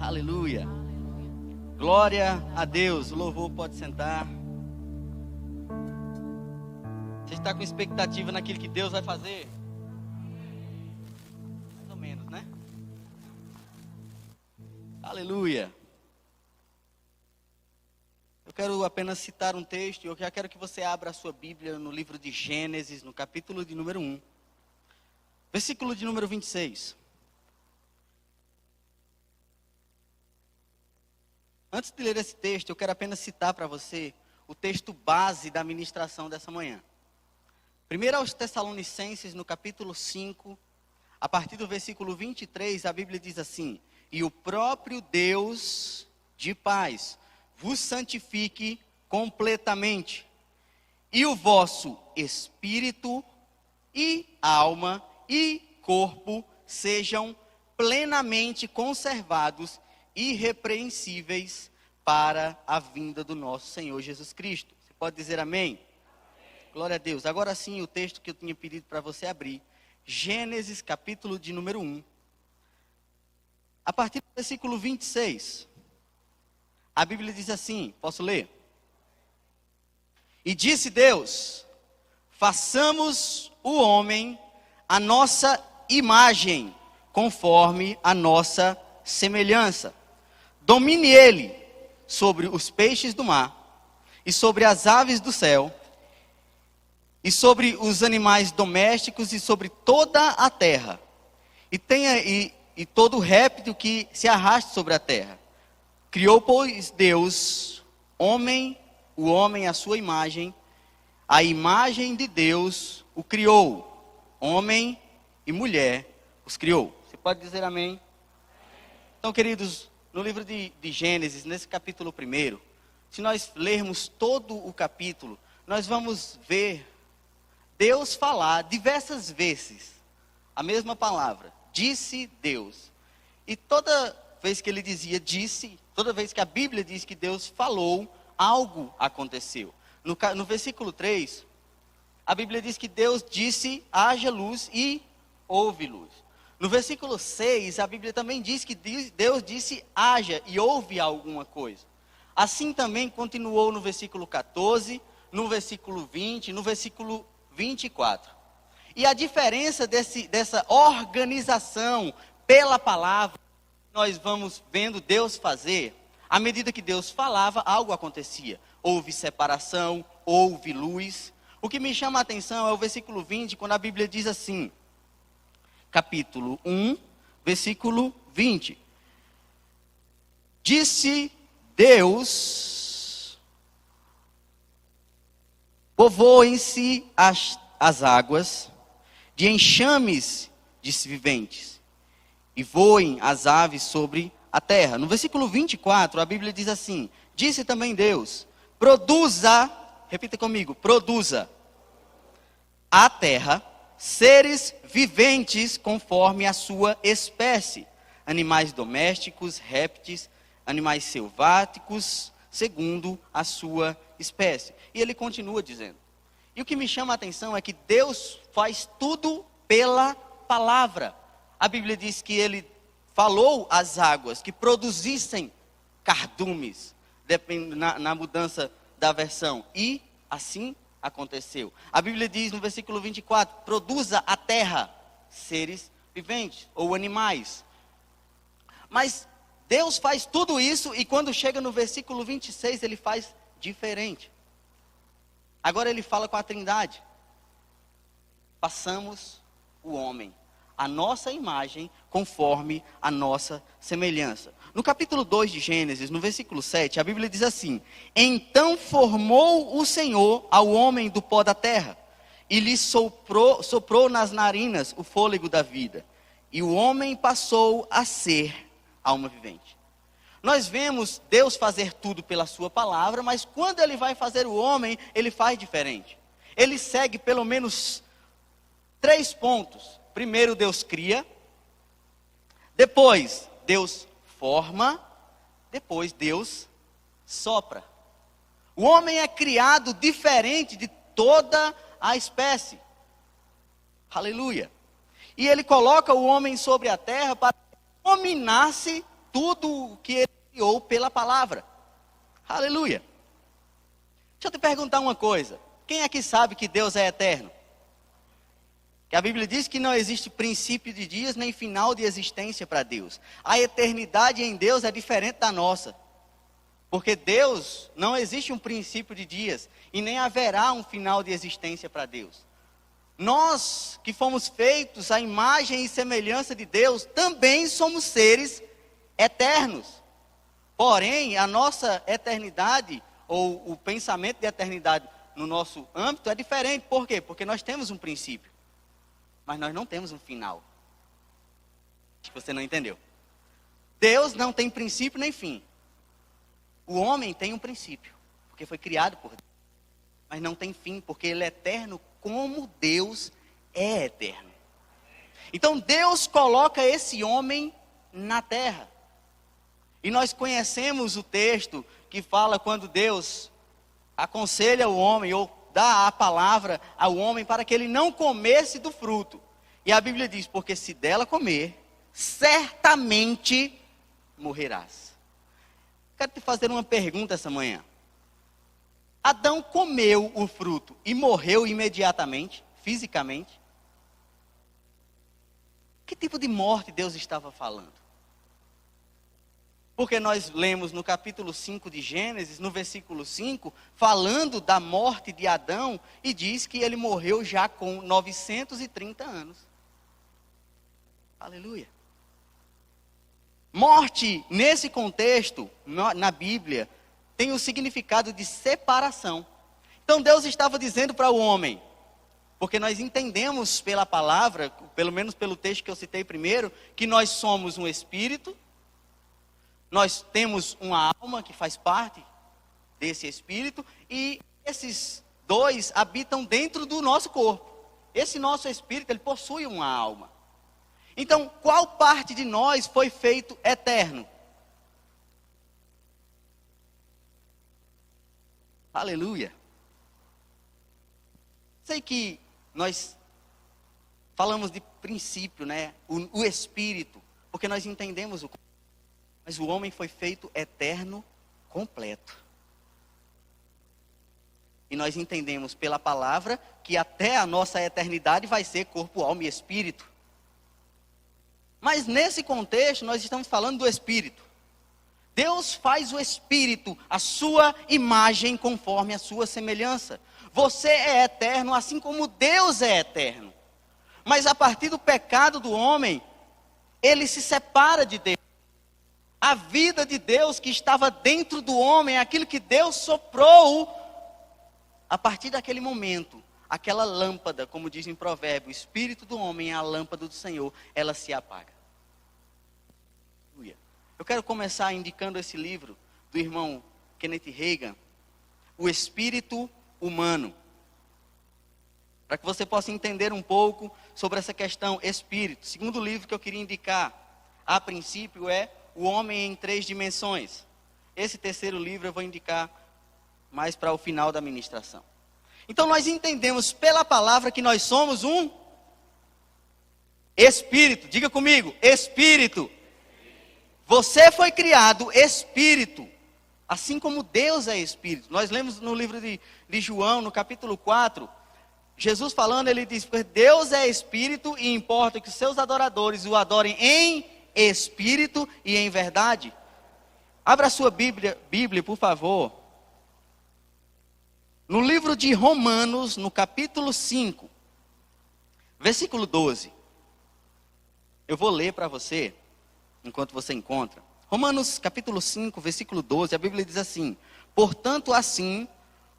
Aleluia. Glória a Deus. O louvor pode sentar. Você está com expectativa naquilo que Deus vai fazer? Mais ou menos, né? Aleluia. Eu quero apenas citar um texto e eu já quero que você abra a sua Bíblia no livro de Gênesis, no capítulo de número 1. Versículo de número 26. Antes de ler esse texto, eu quero apenas citar para você o texto base da ministração dessa manhã. Primeiro aos Tessalonicenses, no capítulo 5, a partir do versículo 23, a Bíblia diz assim: E o próprio Deus de paz vos santifique completamente, e o vosso espírito e alma e corpo sejam plenamente conservados, irrepreensíveis para a vinda do nosso Senhor Jesus Cristo. Você pode dizer amém? Glória a Deus. Agora sim, o texto que eu tinha pedido para você abrir. Gênesis, capítulo de número 1. A partir do versículo 26. A Bíblia diz assim, posso ler? E disse Deus: façamos o homem a nossa imagem, conforme a nossa semelhança. Domine ele sobre os peixes do mar, e sobre as aves do céu, e sobre os animais domésticos, e sobre toda a terra, e todo réptil que se arraste sobre a terra. Criou, pois, Deus, o homem à sua imagem, a imagem de Deus o criou, homem e mulher os criou. Você pode dizer amém? Então, queridos, no livro de Gênesis, nesse capítulo 1, se nós lermos todo o capítulo, nós vamos ver Deus falar diversas vezes a mesma palavra, disse Deus. E toda vez que ele dizia disse, toda vez que a Bíblia diz que Deus falou, algo aconteceu. No versículo 3, a Bíblia diz que Deus disse, haja luz e houve luz. No versículo 6, a Bíblia também diz que Deus disse, haja e houve alguma coisa. Assim também continuou no versículo 14, no versículo 20, no versículo 24. E a diferença dessa organização pela palavra, nós vamos vendo Deus fazer, à medida que Deus falava, algo acontecia. Houve separação, houve luz. O que me chama a atenção é o versículo 20, quando a Bíblia diz assim, capítulo 1, versículo 20. Disse Deus: povoem-se as águas de enxames de viventes, e voem as aves sobre a terra. No versículo 24, a Bíblia diz assim: disse também Deus: produza, repita comigo, produza a terra seres viventes conforme a sua espécie, animais domésticos, répteis, animais selváticos, segundo a sua espécie. E ele continua dizendo. E o que me chama a atenção é que Deus faz tudo pela palavra. A Bíblia diz que ele falou às águas que produzissem cardumes, na mudança da versão. E assim aconteceu. A Bíblia diz no versículo 24, produza a terra seres viventes ou animais. Mas Deus faz tudo isso e quando chega no versículo 26, ele faz diferente. Agora ele fala com a Trindade. Façamos o homem a nossa imagem, conforme a nossa semelhança. No capítulo 2 de Gênesis, no versículo 7, a Bíblia diz assim: então formou o Senhor ao homem do pó da terra, e lhe soprou nas narinas o fôlego da vida, e o homem passou a ser alma vivente. Nós vemos Deus fazer tudo pela sua palavra, mas quando ele vai fazer o homem, ele faz diferente. Ele segue pelo menos 3 pontos. Primeiro Deus cria, depois Deus forma, depois Deus sopra. O homem é criado diferente de toda a espécie. Aleluia. E ele coloca o homem sobre a terra para dominar-se tudo o que ele criou pela palavra. Aleluia. Deixa eu te perguntar uma coisa. Quem aqui sabe que Deus é eterno? Que a Bíblia diz que não existe princípio de dias nem final de existência para Deus. A eternidade em Deus é diferente da nossa. Porque Deus, não existe um princípio de dias e nem haverá um final de existência para Deus. Nós que fomos feitos à imagem e semelhança de Deus, também somos seres eternos. Porém, a nossa eternidade, ou o pensamento de eternidade no nosso âmbito é diferente. Por quê? Porque nós temos um princípio, mas nós não temos um final. Acho que você não entendeu. Deus não tem princípio nem fim. O homem tem um princípio, porque foi criado por Deus. Mas não tem fim, porque ele é eterno como Deus é eterno. Então Deus coloca esse homem na terra. E nós conhecemos o texto que fala quando Deus aconselha o homem, ou dá a palavra ao homem para que ele não comesse do fruto. E a Bíblia diz, porque se dela comer, certamente morrerás. Quero te fazer uma pergunta essa manhã. Adão comeu o fruto e morreu imediatamente, fisicamente? Que tipo de morte Deus estava falando? Porque nós lemos no capítulo 5 de Gênesis, no versículo 5, falando da morte de Adão, e diz que ele morreu já com 930 anos. Aleluia. Morte, nesse contexto, na Bíblia, tem o significado de separação. Então Deus estava dizendo para o homem, porque nós entendemos pela palavra, pelo menos pelo texto que eu citei primeiro, que nós somos um espírito, nós temos uma alma que faz parte desse espírito, e esses dois habitam dentro do nosso corpo. Esse nosso espírito, ele possui uma alma. Então, qual parte de nós foi feito eterno? Aleluia. Sei que nós falamos de princípio, né? O espírito, porque nós entendemos mas o homem foi feito eterno completo. E nós entendemos pela palavra que até a nossa eternidade vai ser corpo, alma e espírito. Mas nesse contexto nós estamos falando do espírito. Deus faz o espírito a sua imagem conforme a sua semelhança. Você é eterno assim como Deus é eterno. Mas a partir do pecado do homem, ele se separa de Deus. A vida de Deus que estava dentro do homem, aquilo que Deus soprou, a partir daquele momento, aquela lâmpada, como diz em Provérbio, o espírito do homem é a lâmpada do Senhor, ela se apaga. Eu quero começar indicando esse livro do irmão Kenneth Hagin, O Espírito Humano, para que você possa entender um pouco sobre essa questão espírito. O segundo livro que eu queria indicar, a princípio, é O Homem em Três Dimensões. Esse terceiro livro eu vou indicar mais para o final da ministração. Então nós entendemos pela palavra que nós somos um espírito. Diga comigo, espírito. Você foi criado espírito, assim como Deus é espírito. Nós lemos no livro de João, no capítulo 4, Jesus falando, ele diz, Deus é espírito e importa que os seus adoradores o adorem em espírito e em verdade. Abra a sua Bíblia, por favor. No livro de Romanos, no capítulo 5, versículo 12. Eu vou ler para você, enquanto você encontra. Romanos capítulo 5, versículo 12, a Bíblia diz assim: portanto, assim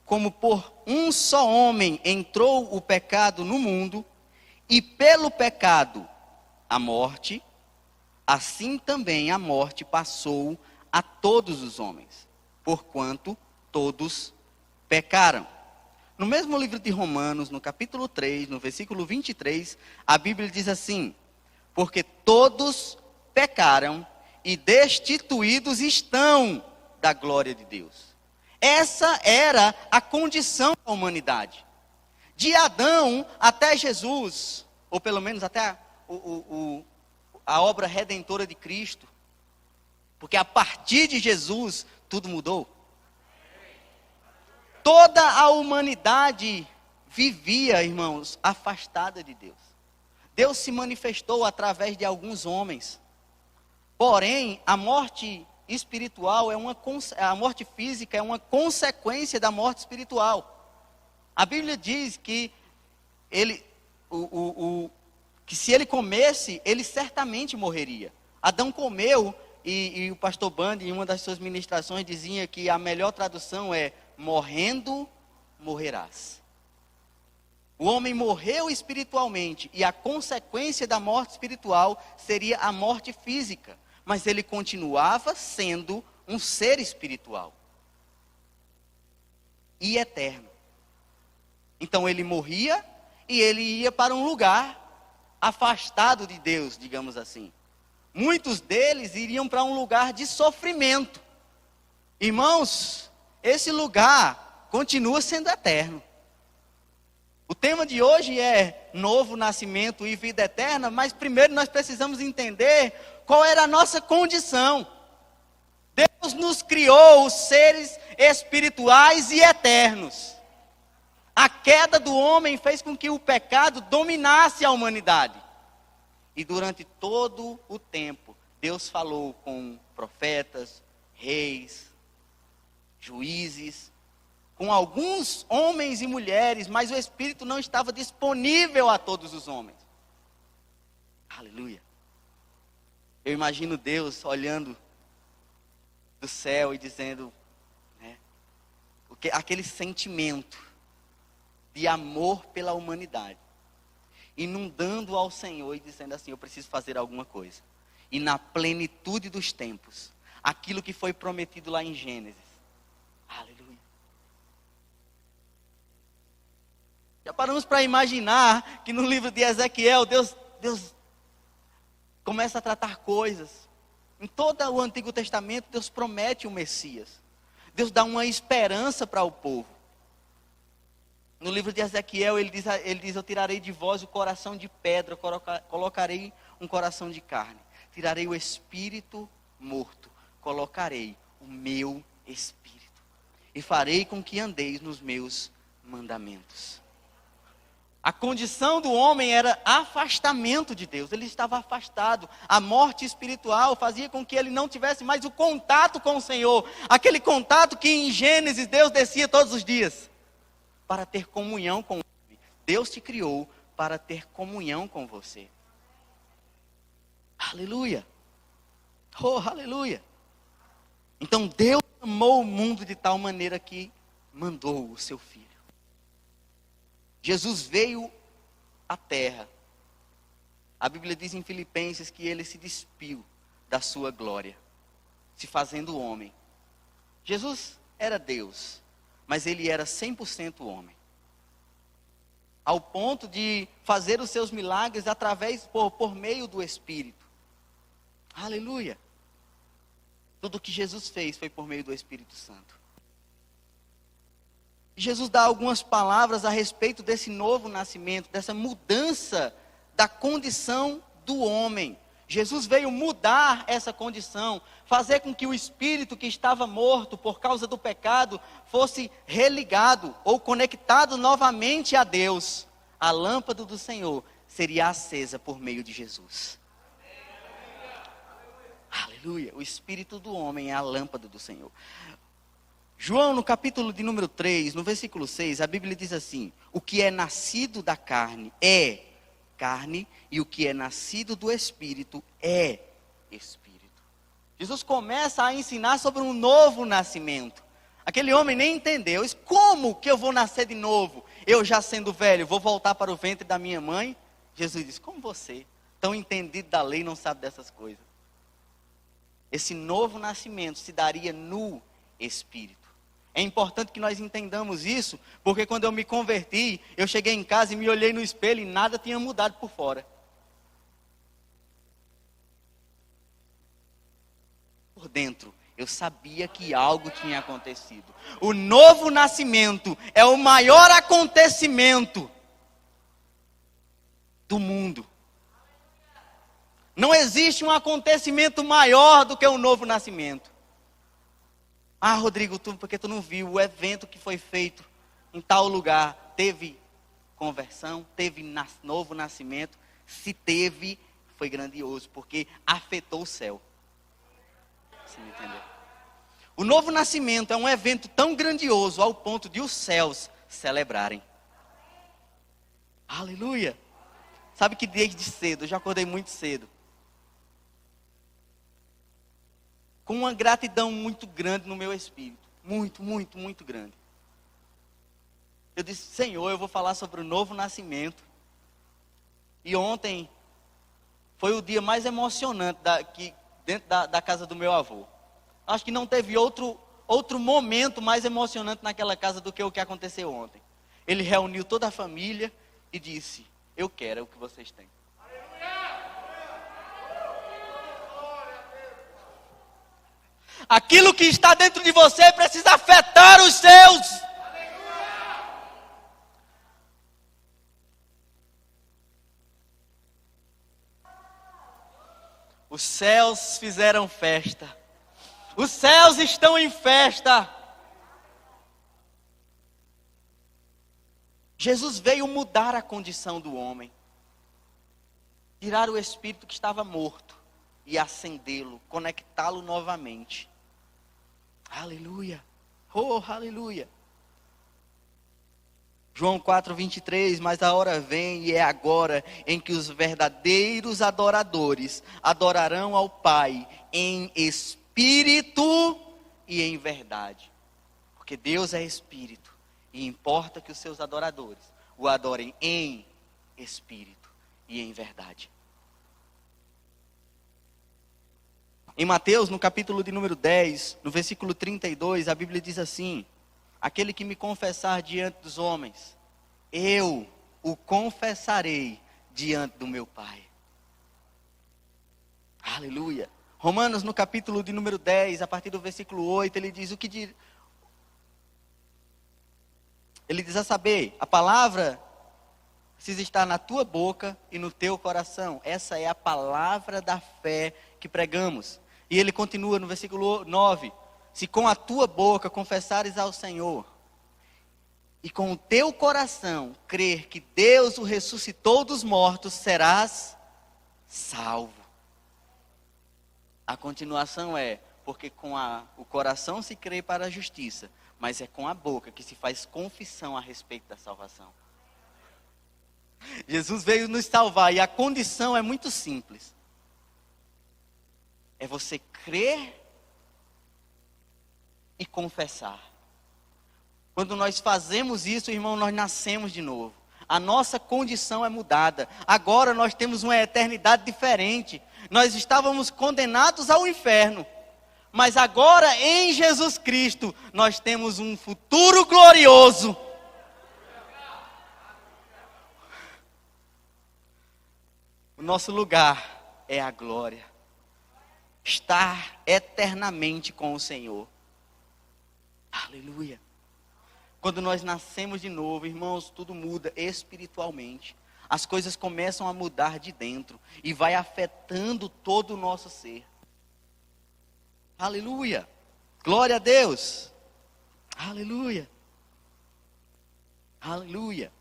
como por um só homem entrou o pecado no mundo, e pelo pecado a morte, assim também a morte passou a todos os homens, porquanto todos pecaram. No mesmo livro de Romanos, no capítulo 3, no versículo 23, a Bíblia diz assim: porque todos pecaram e destituídos estão da glória de Deus. Essa era a condição da humanidade. De Adão até Jesus, ou pelo menos até a obra redentora de Cristo, Porque a partir de Jesus, tudo mudou. Toda a humanidade vivia, irmãos, afastada de Deus. Deus se manifestou através de alguns homens. Porém, a morte espiritual a morte física é uma consequência da morte espiritual. A Bíblia diz que que se ele comesse, ele certamente morreria. Adão comeu e o pastor Band, em uma das suas ministrações, dizia que a melhor tradução é: morrendo, morrerás. O homem morreu espiritualmente e a consequência da morte espiritual seria a morte física. Mas ele continuava sendo um ser espiritual e eterno. Então ele morria e ele ia para um lugar afastado de Deus, digamos assim. Muitos deles iriam para um lugar de sofrimento. Irmãos, esse lugar continua sendo eterno. O tema de hoje é novo nascimento e vida eterna, mas primeiro nós precisamos entender qual era a nossa condição. Deus nos criou os seres espirituais e eternos. A queda do homem fez com que o pecado dominasse a humanidade. E durante todo o tempo, Deus falou com profetas, reis, juízes, com alguns homens e mulheres, mas o Espírito não estava disponível a todos os homens. Aleluia. Eu imagino Deus olhando do céu e dizendo, aquele sentimento de amor pela humanidade, inundando ao Senhor e dizendo assim: eu preciso fazer alguma coisa. E na plenitude dos tempos, aquilo que foi prometido lá em Gênesis. Aleluia. Já paramos para imaginar que no livro de Ezequiel, Deus começa a tratar coisas. Em todo o Antigo Testamento, Deus promete o Messias. Deus dá uma esperança para o povo. No livro de Ezequiel, ele diz: eu tirarei de vós o coração de pedra, colocarei um coração de carne. Tirarei o espírito morto, colocarei o meu espírito. E farei com que andeis nos meus mandamentos. A condição do homem era afastamento de Deus. Ele estava afastado. A morte espiritual fazia com que ele não tivesse mais o contato com o Senhor. Aquele contato que em Gênesis Deus descia todos os dias para ter comunhão com ele. Deus te criou para ter comunhão com você. Aleluia. Oh, aleluia. Então Deus amou o mundo de tal maneira que mandou o seu Filho. Jesus veio à terra. A Bíblia diz em Filipenses que ele se despiu da sua glória, se fazendo homem. Jesus era Deus, mas ele era 100% homem. Ao ponto de fazer os seus milagres por meio do Espírito. Aleluia. Tudo que Jesus fez foi por meio do Espírito Santo. Jesus dá algumas palavras a respeito desse novo nascimento, dessa mudança da condição do homem. Jesus veio mudar essa condição, fazer com que o espírito que estava morto por causa do pecado fosse religado ou conectado novamente a Deus. A lâmpada do Senhor seria acesa por meio de Jesus. Aleluia. O espírito do homem é a lâmpada do Senhor. João, no capítulo de número 3, no versículo 6, a Bíblia diz assim: o que é nascido da carne é carne, e o que é nascido do Espírito é Espírito. Jesus começa a ensinar sobre um novo nascimento. Aquele homem nem entendeu. Como que eu vou nascer de novo? Eu já sendo velho, vou voltar para o ventre da minha mãe? Jesus diz: como você, tão entendido da lei, não sabe dessas coisas? Esse novo nascimento se daria no Espírito. É importante que nós entendamos isso, porque quando eu me converti, eu cheguei em casa e me olhei no espelho e nada tinha mudado por fora. Por dentro, eu sabia que algo tinha acontecido. O novo nascimento é o maior acontecimento do mundo. Não existe um acontecimento maior do que um novo nascimento. Ah, Rodrigo, porque tu não viu o evento que foi feito em tal lugar? Teve conversão, teve novo nascimento. Se teve, foi grandioso, porque afetou o céu. Você me entendeu? O novo nascimento é um evento tão grandioso ao ponto de os céus celebrarem. Aleluia! Sabe que desde cedo, eu já acordei muito cedo, com uma gratidão muito grande no meu espírito. Muito, muito, muito grande. Eu disse, Senhor, eu vou falar sobre o novo nascimento. E ontem foi o dia mais emocionante dentro da casa do meu avô. Acho que não teve outro momento mais emocionante naquela casa do que o que aconteceu ontem. Ele reuniu toda a família e disse, eu quero o que vocês têm. Aquilo que está dentro de você precisa afetar os seus. Os céus fizeram festa. Os céus estão em festa. Jesus veio mudar a condição do homem. Tirar o espírito que estava morto e acendê-lo, conectá-lo novamente. Aleluia. Oh, aleluia. João 4:23, mas a hora vem e é agora em que os verdadeiros adoradores adorarão ao Pai em espírito e em verdade. Porque Deus é espírito e importa que os seus adoradores o adorem em espírito e em verdade. Em Mateus, no capítulo de número 10, no versículo 32, a Bíblia diz assim: aquele que me confessar diante dos homens, eu o confessarei diante do meu Pai. Aleluia. Romanos, no capítulo de número 10, a partir do versículo 8, ele diz ele diz a saber, a palavra precisa estar na tua boca e no teu coração. Essa é a palavra da fé que pregamos. E ele continua no versículo 9, se com a tua boca confessares ao Senhor, e com o teu coração crer que Deus o ressuscitou dos mortos, serás salvo. A continuação é, porque com o coração se crê para a justiça, mas é com a boca que se faz confissão a respeito da salvação. Jesus veio nos salvar e a condição é muito simples. É você crer e confessar. Quando nós fazemos isso, irmão, nós nascemos de novo. A nossa condição é mudada. Agora nós temos uma eternidade diferente. Nós estávamos condenados ao inferno. Mas agora em Jesus Cristo, nós temos um futuro glorioso. O nosso lugar é a glória. Estar eternamente com o Senhor. Aleluia. Quando nós nascemos de novo, irmãos, tudo muda espiritualmente. As coisas começam a mudar de dentro e vai afetando todo o nosso ser. Aleluia. Glória a Deus. Aleluia. Aleluia.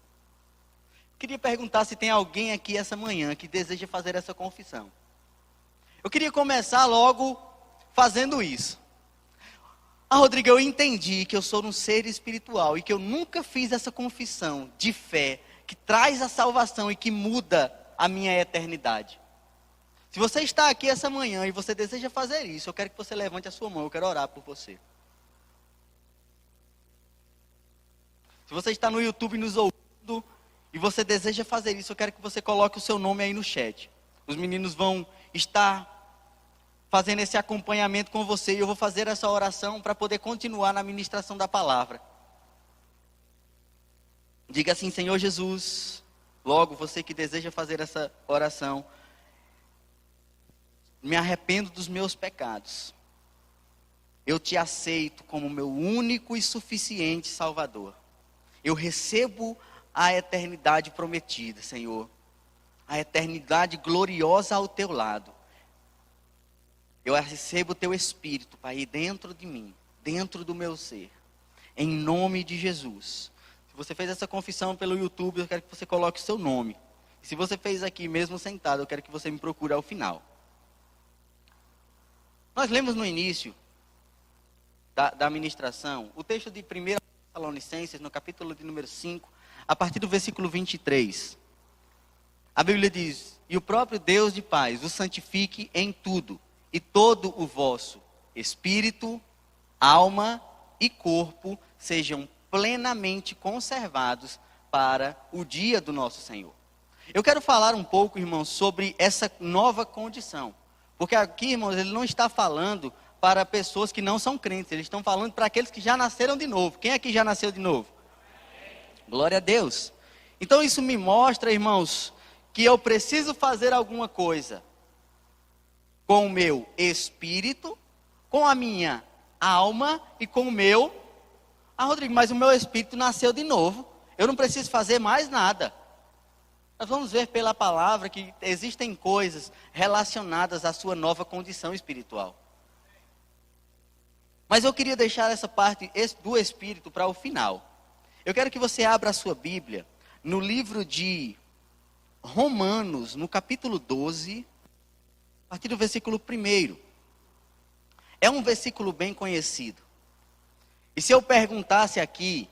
Queria perguntar se tem alguém aqui essa manhã que deseja fazer essa confissão. Eu queria começar logo fazendo isso. Ah, Rodrigo, eu entendi que eu sou um ser espiritual e que eu nunca fiz essa confissão de fé que traz a salvação e que muda a minha eternidade. Se você está aqui essa manhã e você deseja fazer isso, eu quero que você levante a sua mão, eu quero orar por você. Se você está no YouTube nos ouvindo e você deseja fazer isso, eu quero que você coloque o seu nome aí no chat. Os meninos vão estar fazendo esse acompanhamento com você e eu vou fazer essa oração para poder continuar na ministração da palavra. Diga assim: Senhor Jesus, logo você que deseja fazer essa oração, me arrependo dos meus pecados. Eu te aceito como meu único e suficiente Salvador. Eu recebo a eternidade prometida, Senhor. a eternidade gloriosa ao teu lado. Eu recebo o teu Espírito, Pai, dentro de mim, dentro do meu ser, em nome de Jesus. Se você fez essa confissão pelo YouTube, eu quero que você coloque o seu nome. E se você fez aqui mesmo sentado, eu quero que você me procure ao final. Nós lemos no início da ministração o texto de 1 Tessalonicenses, no capítulo de número 5, a partir do versículo 23. A Bíblia diz: e o próprio Deus de paz os santifique em tudo, e todo o vosso espírito, alma e corpo sejam plenamente conservados para o dia do nosso Senhor. Eu quero falar um pouco, irmãos, sobre essa nova condição. Porque aqui, irmãos, ele não está falando para pessoas que não são crentes. Eles estão falando para aqueles que já nasceram de novo. Quem aqui já nasceu de novo? Glória a Deus. Então isso me mostra, irmãos, que eu preciso fazer alguma coisa com o meu espírito, com a minha alma e com o meu... Ah, Rodrigo, mas o meu espírito nasceu de novo. Eu não preciso fazer mais nada. Nós vamos ver pela palavra que existem coisas relacionadas à sua nova condição espiritual. Mas eu queria deixar essa parte do Espírito para o final. Eu quero que você abra a sua Bíblia no livro de Romanos, no capítulo 12, a partir do versículo 1. É um versículo bem conhecido. E se eu perguntasse aqui,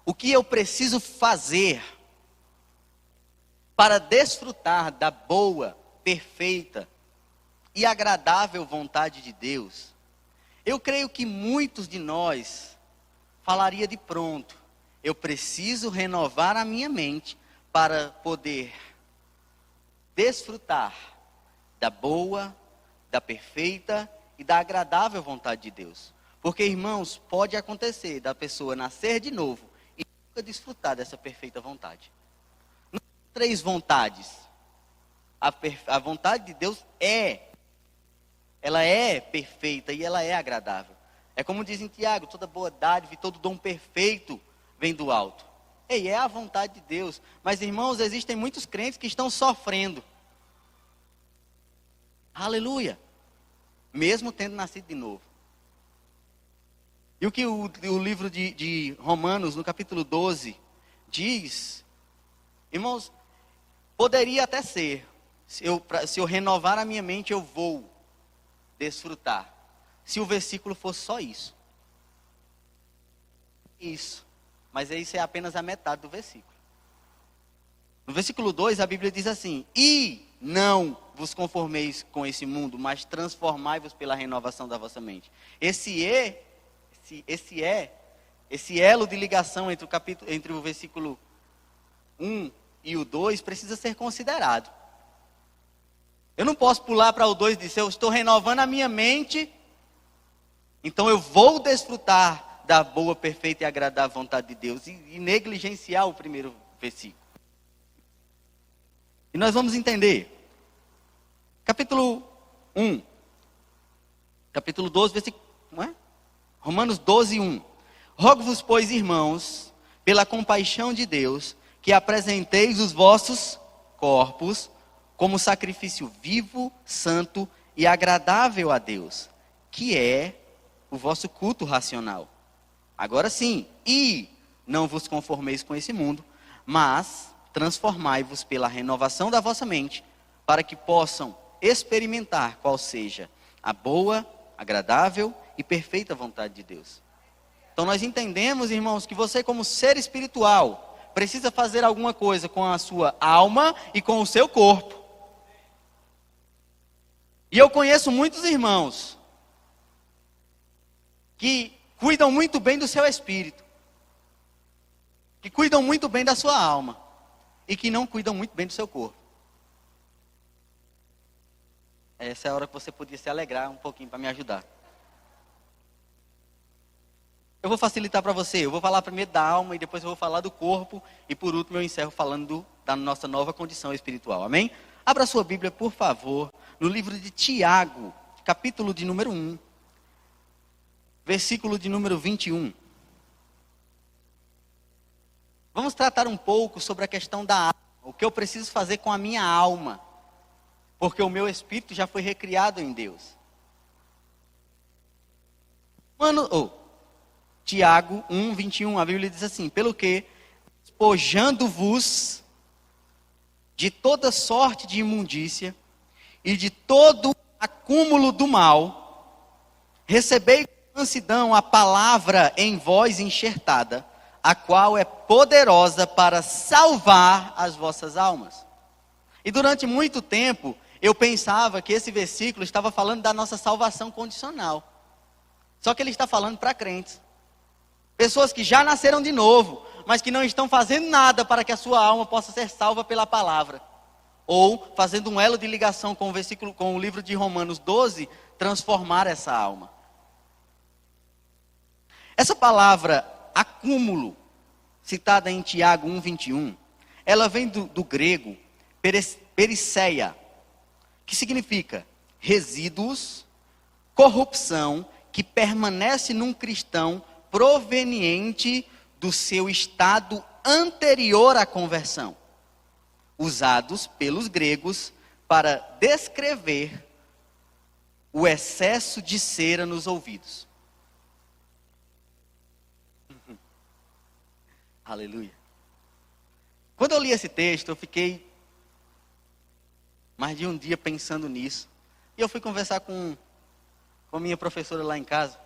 o que eu preciso fazer para desfrutar da boa, perfeita e agradável vontade de Deus, eu creio que muitos de nós falaria de pronto: eu preciso renovar a minha mente para poder desfrutar da boa, da perfeita e da agradável vontade de Deus. Porque, irmãos, pode acontecer da pessoa nascer de novo e nunca desfrutar dessa perfeita vontade. Não são 3 vontades. A vontade de Deus ela é perfeita e ela é agradável. É como diz em Tiago: toda boa dádiva e todo dom perfeito vem do alto. Ei, é a vontade de Deus. Mas, irmãos, existem muitos crentes que estão sofrendo. Aleluia. Mesmo tendo nascido de novo. E o que o livro de Romanos, no capítulo 12, diz, irmãos, poderia até ser, se eu renovar a minha mente, eu vou desfrutar. Se o versículo fosse só isso. Isso. Mas isso é apenas a metade do versículo. No versículo 2, a Bíblia diz assim: e não vos conformeis com esse mundo, mas transformai-vos pela renovação da vossa mente. Esse elo de ligação entre o versículo 1 e o 2 precisa ser considerado. Eu não posso pular para o 2 e dizer: eu estou renovando a minha mente, então eu vou desfrutar da boa, perfeita e agradável vontade de Deus, e negligenciar o primeiro versículo. E nós vamos entender. Capítulo 1. Capítulo 12, versículo... Não é? Romanos 12, 1. Rogo-vos, pois, irmãos, pela compaixão de Deus, que apresenteis os vossos corpos como sacrifício vivo, santo e agradável a Deus, que é o vosso culto racional. Agora sim, e não vos conformeis com esse mundo, mas transformai-vos pela renovação da vossa mente, para que possam experimentar qual seja a boa, agradável e perfeita vontade de Deus. Então nós entendemos, irmãos, que você, como ser espiritual, precisa fazer alguma coisa com a sua alma e com o seu corpo. E eu conheço muitos irmãos que cuidam muito bem do seu espírito, que cuidam muito bem da sua alma e que não cuidam muito bem do seu corpo. Essa é a hora que você podia se alegrar um pouquinho para me ajudar. Eu vou facilitar para você. Eu vou falar primeiro da alma e depois eu vou falar do corpo. E por último eu encerro falando da nossa nova condição espiritual. Amém? Abra sua Bíblia, por favor, no livro de Tiago, capítulo de número 1, versículo de número 21. Vamos tratar um pouco sobre a questão da alma O que eu preciso fazer com a minha alma? Porque o meu espírito já foi recriado em Deus. Tiago 1:21, a Bíblia diz assim: pelo que, despojando-vos de toda sorte de imundícia e de todo acúmulo do mal, recebei com mansidão a palavra em vós enxertada, a qual é poderosa para salvar as vossas almas. E durante muito tempo, eu pensava que esse versículo estava falando da nossa salvação condicional. Só que ele está falando para crentes. Pessoas que já nasceram de novo, mas que não estão fazendo nada para que a sua alma possa ser salva pela palavra. Ou, fazendo um elo de ligação com o versículo, com o livro de Romanos 12, transformar essa alma. Essa palavra acúmulo, citada em Tiago 1:21, ela vem do grego periceia, que significa resíduos, corrupção, que permanece num cristão proveniente do seu estado anterior à conversão, usados pelos gregos para descrever o excesso de cera nos ouvidos. Aleluia. Quando eu li esse texto, eu fiquei mais de um dia pensando nisso. E eu fui conversar com minha professora lá em casa.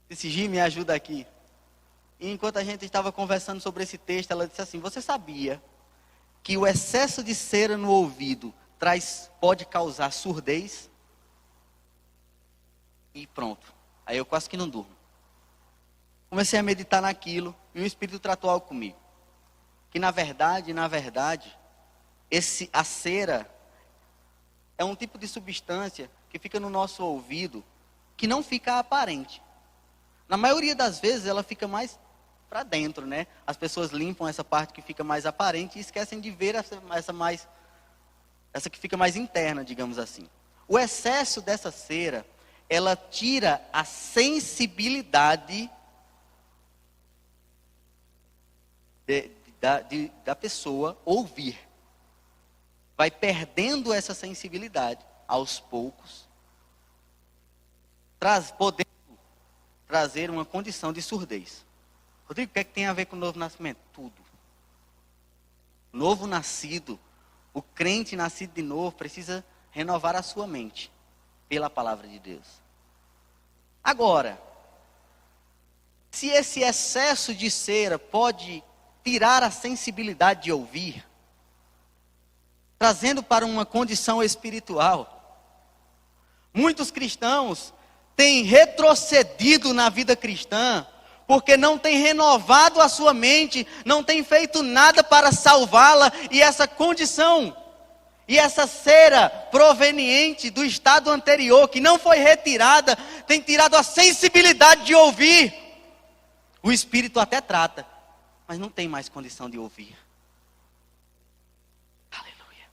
Disse: Gi, me ajuda aqui. E enquanto a gente estava conversando sobre esse texto, ela disse assim: você sabia que o excesso de cera no ouvido pode causar surdez? E pronto. Aí eu quase que não durmo. Comecei a meditar naquilo e o Espírito tratou algo comigo. Que na verdade, a cera é um tipo de substância que fica no nosso ouvido, que não fica aparente. Na maioria das vezes ela fica mais para dentro, né? As pessoas limpam essa parte que fica mais aparente e esquecem de ver essa que fica mais interna, digamos assim. O excesso dessa cera, ela tira a sensibilidade da pessoa ouvir. Vai perdendo essa sensibilidade aos poucos, podendo trazer uma condição de surdez. Rodrigo, o que é que tem a ver com o novo nascimento? Tudo. Novo nascido, o crente nascido de novo precisa renovar a sua mente pela palavra de Deus. Agora, se esse excesso de cera pode tirar a sensibilidade de ouvir, trazendo para uma condição espiritual, muitos cristãos têm retrocedido na vida cristã, porque não têm renovado a sua mente, não têm feito nada para salvá-la, e essa condição, e essa cera proveniente do estado anterior, que não foi retirada, tem tirado a sensibilidade de ouvir. O Espírito até trata, mas não tem mais condição de ouvir. Aleluia.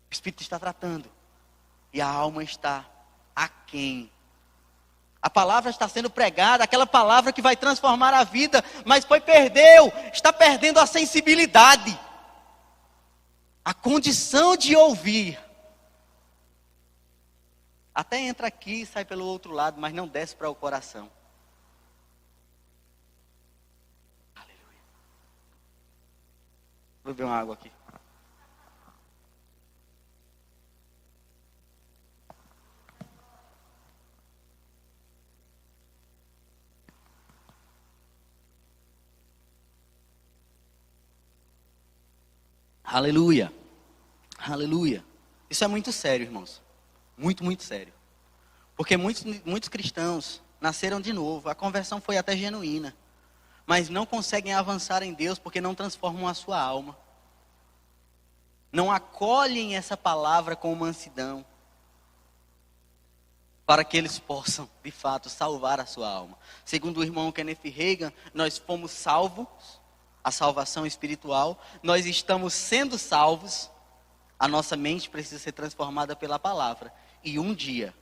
O Espírito está tratando, e a alma está aquém. A palavra está sendo pregada, aquela palavra que vai transformar a vida, mas está perdendo a sensibilidade, a condição de ouvir. Até entra aqui e sai pelo outro lado, mas não desce para o coração. Aleluia. Vou beber uma água aqui. Aleluia, aleluia. Isso é muito sério, irmãos. Muito, muito sério. Porque muitos cristãos nasceram de novo. A conversão foi até genuína. Mas não conseguem avançar em Deus porque não transformam a sua alma. Não acolhem essa palavra com mansidão. Para que eles possam, de fato, salvar a sua alma. Segundo o irmão Kenneth Hagin, nós fomos salvos. A salvação espiritual, nós estamos sendo salvos, a nossa mente precisa ser transformada pela palavra, e um dia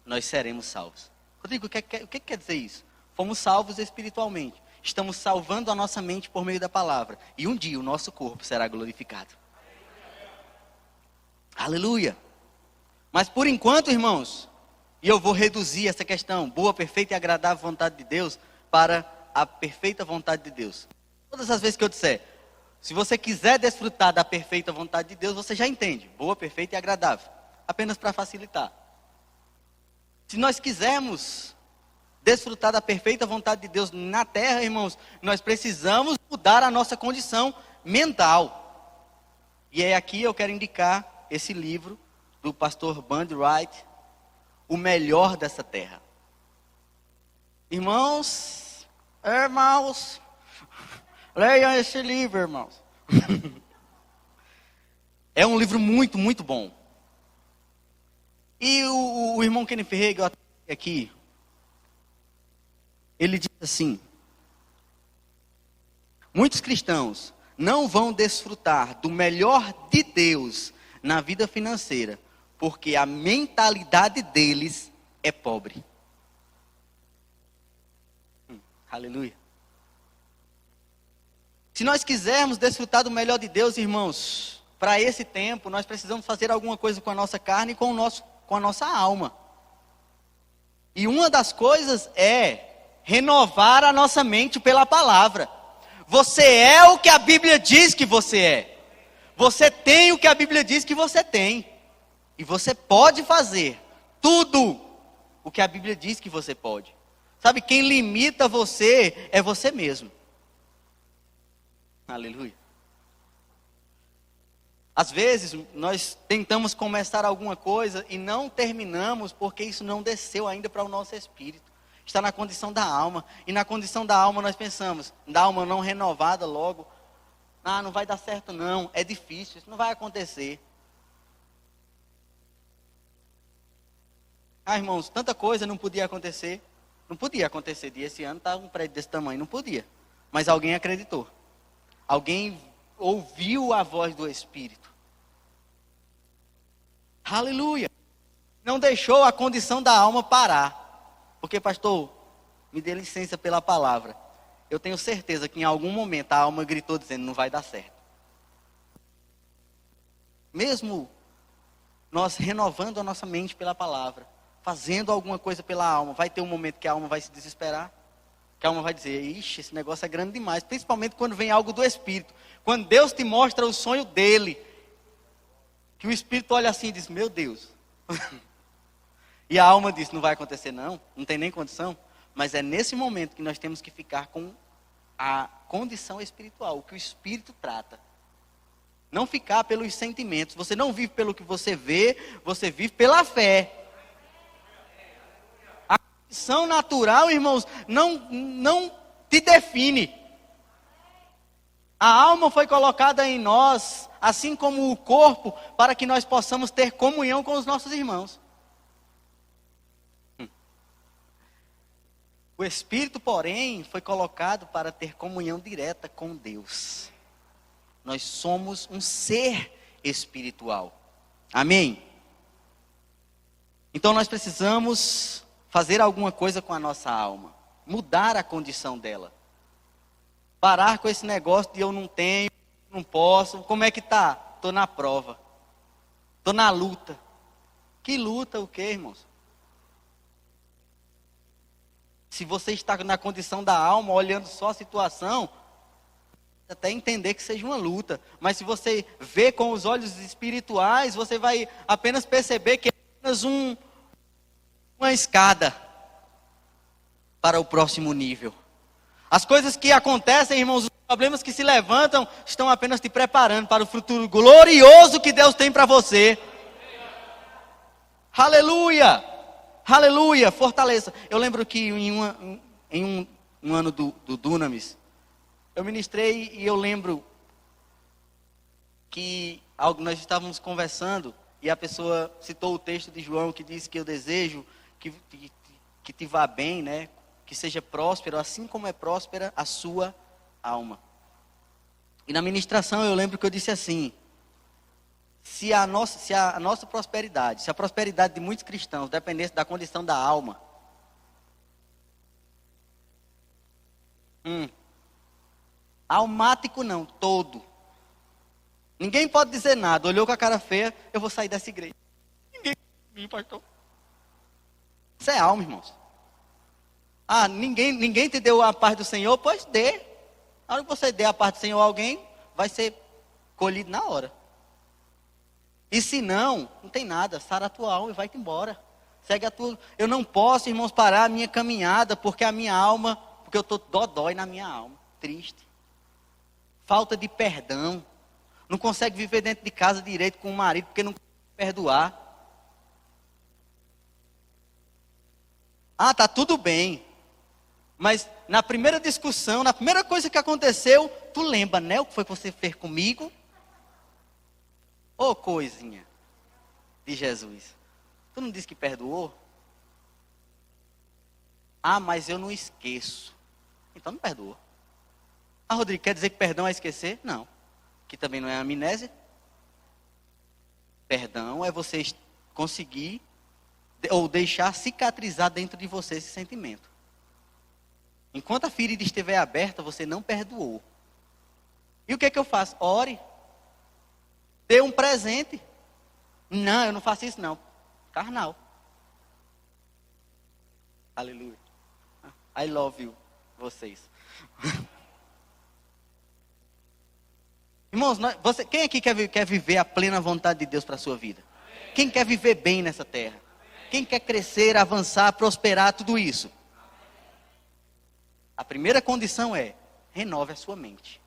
nós seremos salvos. Rodrigo, o que quer dizer isso? Fomos salvos espiritualmente, estamos salvando a nossa mente por meio da palavra. E um dia o nosso corpo será glorificado. Aleluia. Mas por enquanto, irmãos, e eu vou reduzir essa questão, boa, perfeita e agradável vontade de Deus, para a perfeita vontade de Deus. Todas as vezes que eu disser, se você quiser desfrutar da perfeita vontade de Deus, você já entende. Boa, perfeita e agradável. Apenas para facilitar. Se nós quisermos desfrutar da perfeita vontade de Deus na terra, irmãos, nós precisamos mudar a nossa condição mental. E é aqui eu quero indicar esse livro do pastor Bundy Wright, O Melhor dessa Terra. Irmãos, leiam esse livro, irmãos. É um livro muito, muito bom. E o irmão Kenneth Hagin, aqui, ele diz assim: muitos cristãos não vão desfrutar do melhor de Deus na vida financeira, porque a mentalidade deles é pobre. Aleluia. Se nós quisermos desfrutar do melhor de Deus, irmãos, para esse tempo, nós precisamos fazer alguma coisa com a nossa carne e com a nossa alma. E uma das coisas é renovar a nossa mente pela palavra. Você é o que a Bíblia diz que você é. Você tem o que a Bíblia diz que você tem. E você pode fazer tudo o que a Bíblia diz que você pode. Sabe, quem limita você é você mesmo. Aleluia. Às vezes, nós tentamos começar alguma coisa e não terminamos porque isso não desceu ainda para o nosso espírito. Está na condição da alma. E na condição da alma nós pensamos, da alma não renovada logo. Não vai dar certo não, é difícil, isso não vai acontecer. Irmãos, tanta coisa não podia acontecer. Não podia acontecer. E esse ano está um prédio desse tamanho, não podia. Mas alguém acreditou. Alguém ouviu a voz do Espírito. Aleluia. Não deixou a condição da alma parar. Porque, pastor, me dê licença pela palavra. Eu tenho certeza que em algum momento a alma gritou dizendo, não vai dar certo. Mesmo nós renovando a nossa mente pela palavra, fazendo alguma coisa pela alma, vai ter um momento que a alma vai se desesperar. Que a alma vai dizer, ixi, esse negócio é grande demais. Principalmente quando vem algo do Espírito. Quando Deus te mostra o sonho dele. Que o Espírito olha assim e diz, meu Deus. E a alma diz, não vai acontecer não tem nem condição. Mas é nesse momento que nós temos que ficar com a condição espiritual, o que o Espírito trata. Não ficar pelos sentimentos. Você não vive pelo que você vê, você vive pela fé. A condição natural, irmãos, não te define. A alma foi colocada em nós, assim como o corpo, para que nós possamos ter comunhão com os nossos irmãos. O Espírito, porém, foi colocado para ter comunhão direta com Deus. Nós somos um ser espiritual. Amém? Então nós precisamos fazer alguma coisa com a nossa alma. Mudar a condição dela. Parar com esse negócio de eu não tenho, não posso. Como é que tá? Estou na prova. Estou na luta. Que luta o quê, irmãos? Se você está na condição da alma, olhando só a situação, até entender que seja uma luta. Mas se você vê com os olhos espirituais, você vai apenas perceber que é apenas uma escada para o próximo nível. As coisas que acontecem, irmãos, os problemas que se levantam, estão apenas te preparando para o futuro glorioso que Deus tem para você. Aleluia! Aleluia, fortaleça. Eu lembro que em um ano do Dunamis, eu ministrei e eu lembro que nós estávamos conversando e a pessoa citou o texto de João que diz que eu desejo que te vá bem, né? Que seja próspero, assim como é próspera a sua alma. E na ministração eu lembro que eu disse assim, se a nossa prosperidade, se a prosperidade de muitos cristãos dependesse da condição da alma, Almático não, todo. Ninguém pode dizer nada. Olhou com a cara feia, eu vou sair dessa igreja. Ninguém, pastor. Isso é alma, irmãos. Ninguém te deu a paz do Senhor? Pois dê. Na hora que você der a paz do Senhor a alguém, vai ser colhido na hora. E se não, não tem nada. Sara a tua alma e vai-te embora. Segue a tua. Eu não posso, irmãos, parar a minha caminhada, porque a minha alma, porque eu estou dodói na minha alma. Triste. Falta de perdão. Não consegue viver dentro de casa direito com o marido, porque não consegue perdoar. Tá tudo bem. Mas na primeira discussão, na primeira coisa que aconteceu, tu lembra, né, o que foi que você fez comigo? Ô coisinha de Jesus. Tu não disse que perdoou? Mas eu não esqueço. Então não perdoou. Rodrigo, quer dizer que perdão é esquecer? Não. Que também não é amnésia. Perdão é você conseguir ou deixar cicatrizar dentro de você esse sentimento. Enquanto a ferida estiver aberta, você não perdoou. E o que é que eu faço? Ore. Dê um presente. Não, eu não faço isso não. Carnal. Aleluia. I love you, vocês. Irmãos, quem aqui quer viver a plena vontade de Deus para a sua vida? Quem quer viver bem nessa terra? Quem quer crescer, avançar, prosperar, tudo isso? A primeira condição é, renove a sua mente.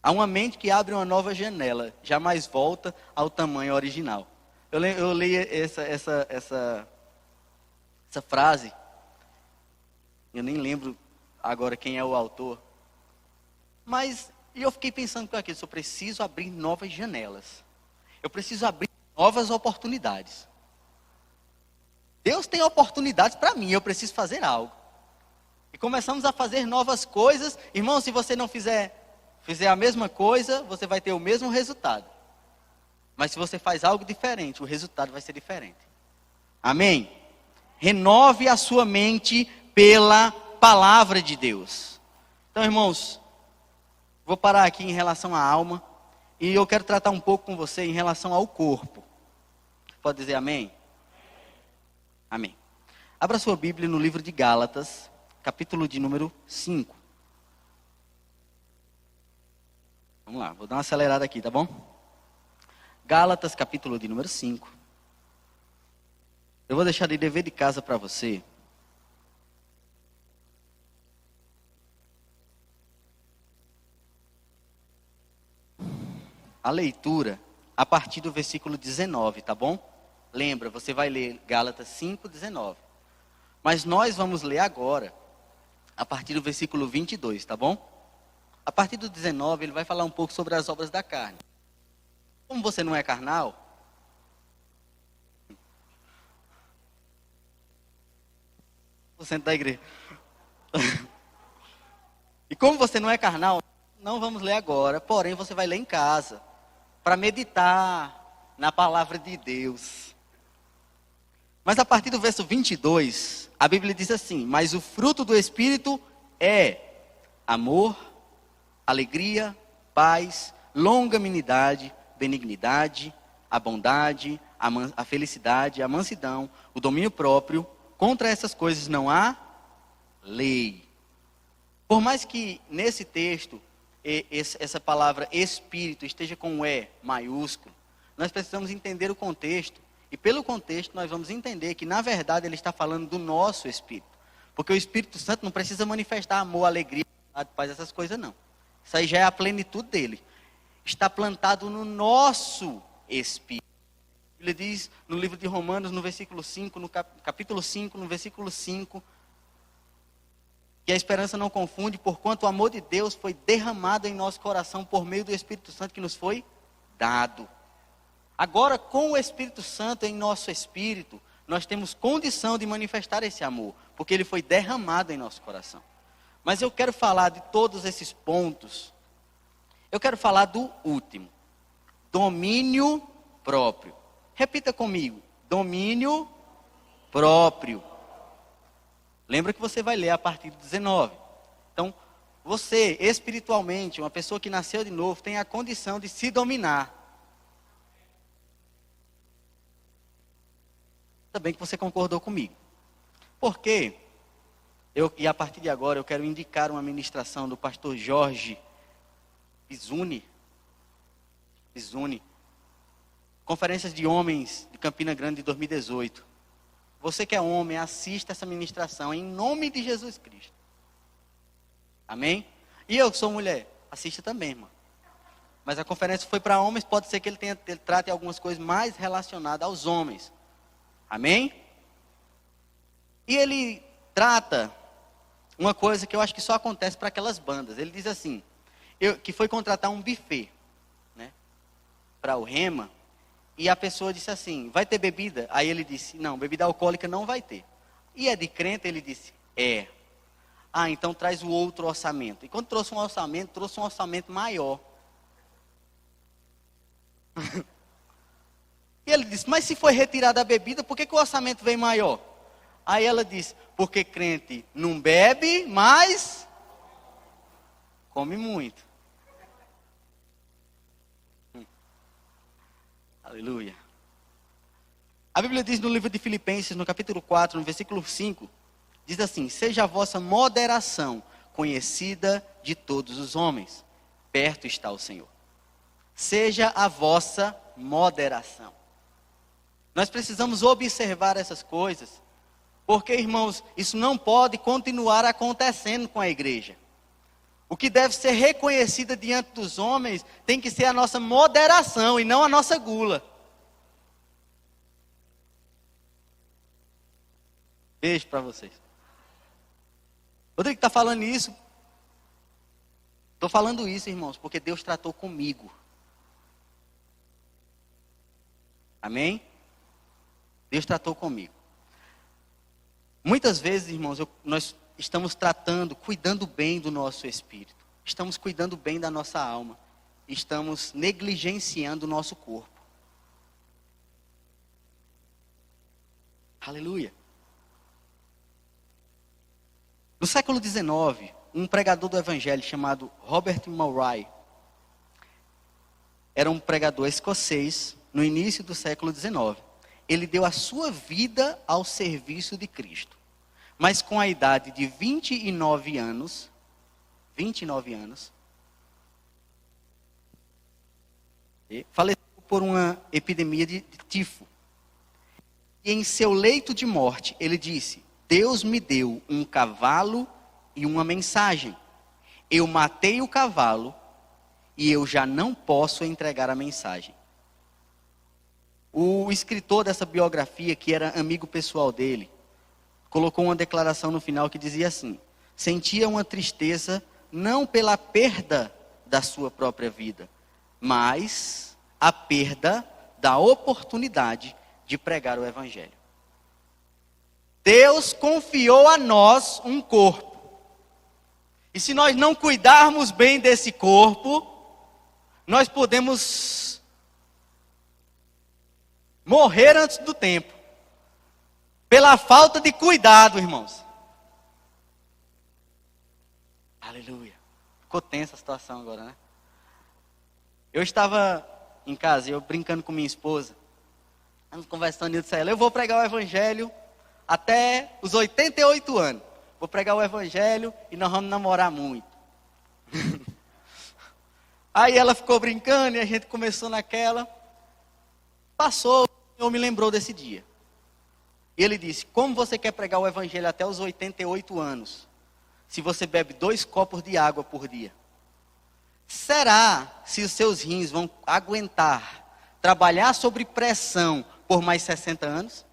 Há uma mente que abre uma nova janela, jamais volta ao tamanho original. Eu li essa frase, eu nem lembro agora quem é o autor, mas eu fiquei pensando com aquilo, eu preciso abrir novas janelas. Eu preciso abrir novas oportunidades. Deus tem oportunidades para mim, eu preciso fazer algo. E começamos a fazer novas coisas. Irmão, se você não fizer a mesma coisa, você vai ter o mesmo resultado. Mas se você faz algo diferente, o resultado vai ser diferente. Amém? Renove a sua mente pela palavra de Deus. Então, irmãos, vou parar aqui em relação à alma. E eu quero tratar um pouco com você em relação ao corpo. Pode dizer amém? Amém. Abra sua Bíblia no livro de Gálatas, capítulo de número 5. Vamos lá, vou dar uma acelerada aqui, tá bom? Gálatas, capítulo de número 5. Eu vou deixar de dever de casa para você. A leitura a partir do versículo 19, tá bom? Lembra, você vai ler Gálatas 5, 19. Mas nós vamos ler agora, a partir do versículo 22, tá bom? A partir do 19, ele vai falar um pouco sobre as obras da carne. Como você não é carnal, você da igreja. E como você não é carnal, não vamos ler agora, porém você vai ler em casa, para meditar na palavra de Deus. Mas a partir do verso 22, a Bíblia diz assim: mas o fruto do Espírito é amor, alegria, paz, longanimidade, benignidade, a bondade, a felicidade, a mansidão, o domínio próprio. Contra essas coisas não há lei. Por mais que nesse texto essa palavra espírito esteja com um E maiúsculo, nós precisamos entender o contexto. E pelo contexto nós vamos entender que na verdade ele está falando do nosso espírito. Porque o Espírito Santo não precisa manifestar amor, alegria, paz, essas coisas não. Isso aí já é a plenitude dele. Está plantado no nosso espírito. Ele diz no livro de Romanos, no versículo 5, no capítulo 5, no versículo 5, que a esperança não confunde, porquanto o amor de Deus foi derramado em nosso coração por meio do Espírito Santo que nos foi dado. Agora, com o Espírito Santo em nosso espírito, nós temos condição de manifestar esse amor, porque ele foi derramado em nosso coração. Mas eu quero falar de todos esses pontos. Eu quero falar do último. Domínio próprio. Repita comigo. Domínio próprio. Lembra que você vai ler a partir do 19. Então, você, espiritualmente, uma pessoa que nasceu de novo, tem a condição de se dominar. Ainda bem que você concordou comigo. Por quê? E a partir de agora eu quero indicar uma ministração do pastor Jorge Bizuni. Conferências de Homens de Campina Grande de 2018. Você que é homem, assista essa ministração em nome de Jesus Cristo. Amém? E eu que sou mulher, assista também, irmão. Mas a conferência foi para homens, pode ser que ele trate algumas coisas mais relacionadas aos homens. Amém? E ele trata uma coisa que eu acho que só acontece para aquelas bandas. Ele diz assim, que foi contratar um buffet, né, para o Rema, e a pessoa disse assim, vai ter bebida? Aí ele disse, não, bebida alcoólica não vai ter. E é de crente? Ele disse, é. Ah, então traz o outro orçamento. E quando trouxe um orçamento maior. E ele disse, mas se foi retirada a bebida, por que o orçamento veio maior? Aí ela disse, porque crente não bebe, mas come muito. Aleluia. A Bíblia diz no livro de Filipenses, no capítulo 4, no versículo 5, diz assim, seja a vossa moderação conhecida de todos os homens. Perto está o Senhor. Seja a vossa moderação. Nós precisamos observar essas coisas, porque, irmãos, isso não pode continuar acontecendo com a igreja. O que deve ser reconhecido diante dos homens tem que ser a nossa moderação e não a nossa gula. Beijo para vocês. Rodrigo está falando isso. Estou falando isso, irmãos, porque Deus tratou comigo. Amém? Deus tratou comigo. Muitas vezes, irmãos, nós estamos cuidando bem do nosso espírito. Estamos cuidando bem da nossa alma. Estamos negligenciando o nosso corpo. Aleluia. No século XIX, um pregador do evangelho chamado Robert Murray, era um pregador escocês no início do século XIX. Ele deu a sua vida ao serviço de Cristo. Mas com a idade de 29 anos, faleceu por uma epidemia de tifo. E em seu leito de morte, ele disse, Deus me deu um cavalo e uma mensagem. Eu matei o cavalo e eu já não posso entregar a mensagem. O escritor dessa biografia, que era amigo pessoal dele, colocou uma declaração no final que dizia assim, sentia uma tristeza não pela perda da sua própria vida, mas a perda da oportunidade de pregar o evangelho. Deus confiou a nós um corpo. E se nós não cuidarmos bem desse corpo, nós podemos morrer antes do tempo. Pela falta de cuidado, irmãos. Aleluia. Ficou tensa a situação agora, né? Eu estava em casa, eu brincando com minha esposa. Estamos conversando e eu disse a ela, eu vou pregar o evangelho até os 88 anos. Vou pregar o evangelho e nós vamos namorar muito. Aí ela ficou brincando e a gente começou naquela. Passou, o Senhor me lembrou desse dia. E ele disse, como você quer pregar o evangelho até os 88 anos, se você bebe 2 copos de água por dia? Será se os seus rins vão aguentar trabalhar sob pressão por mais 60 anos?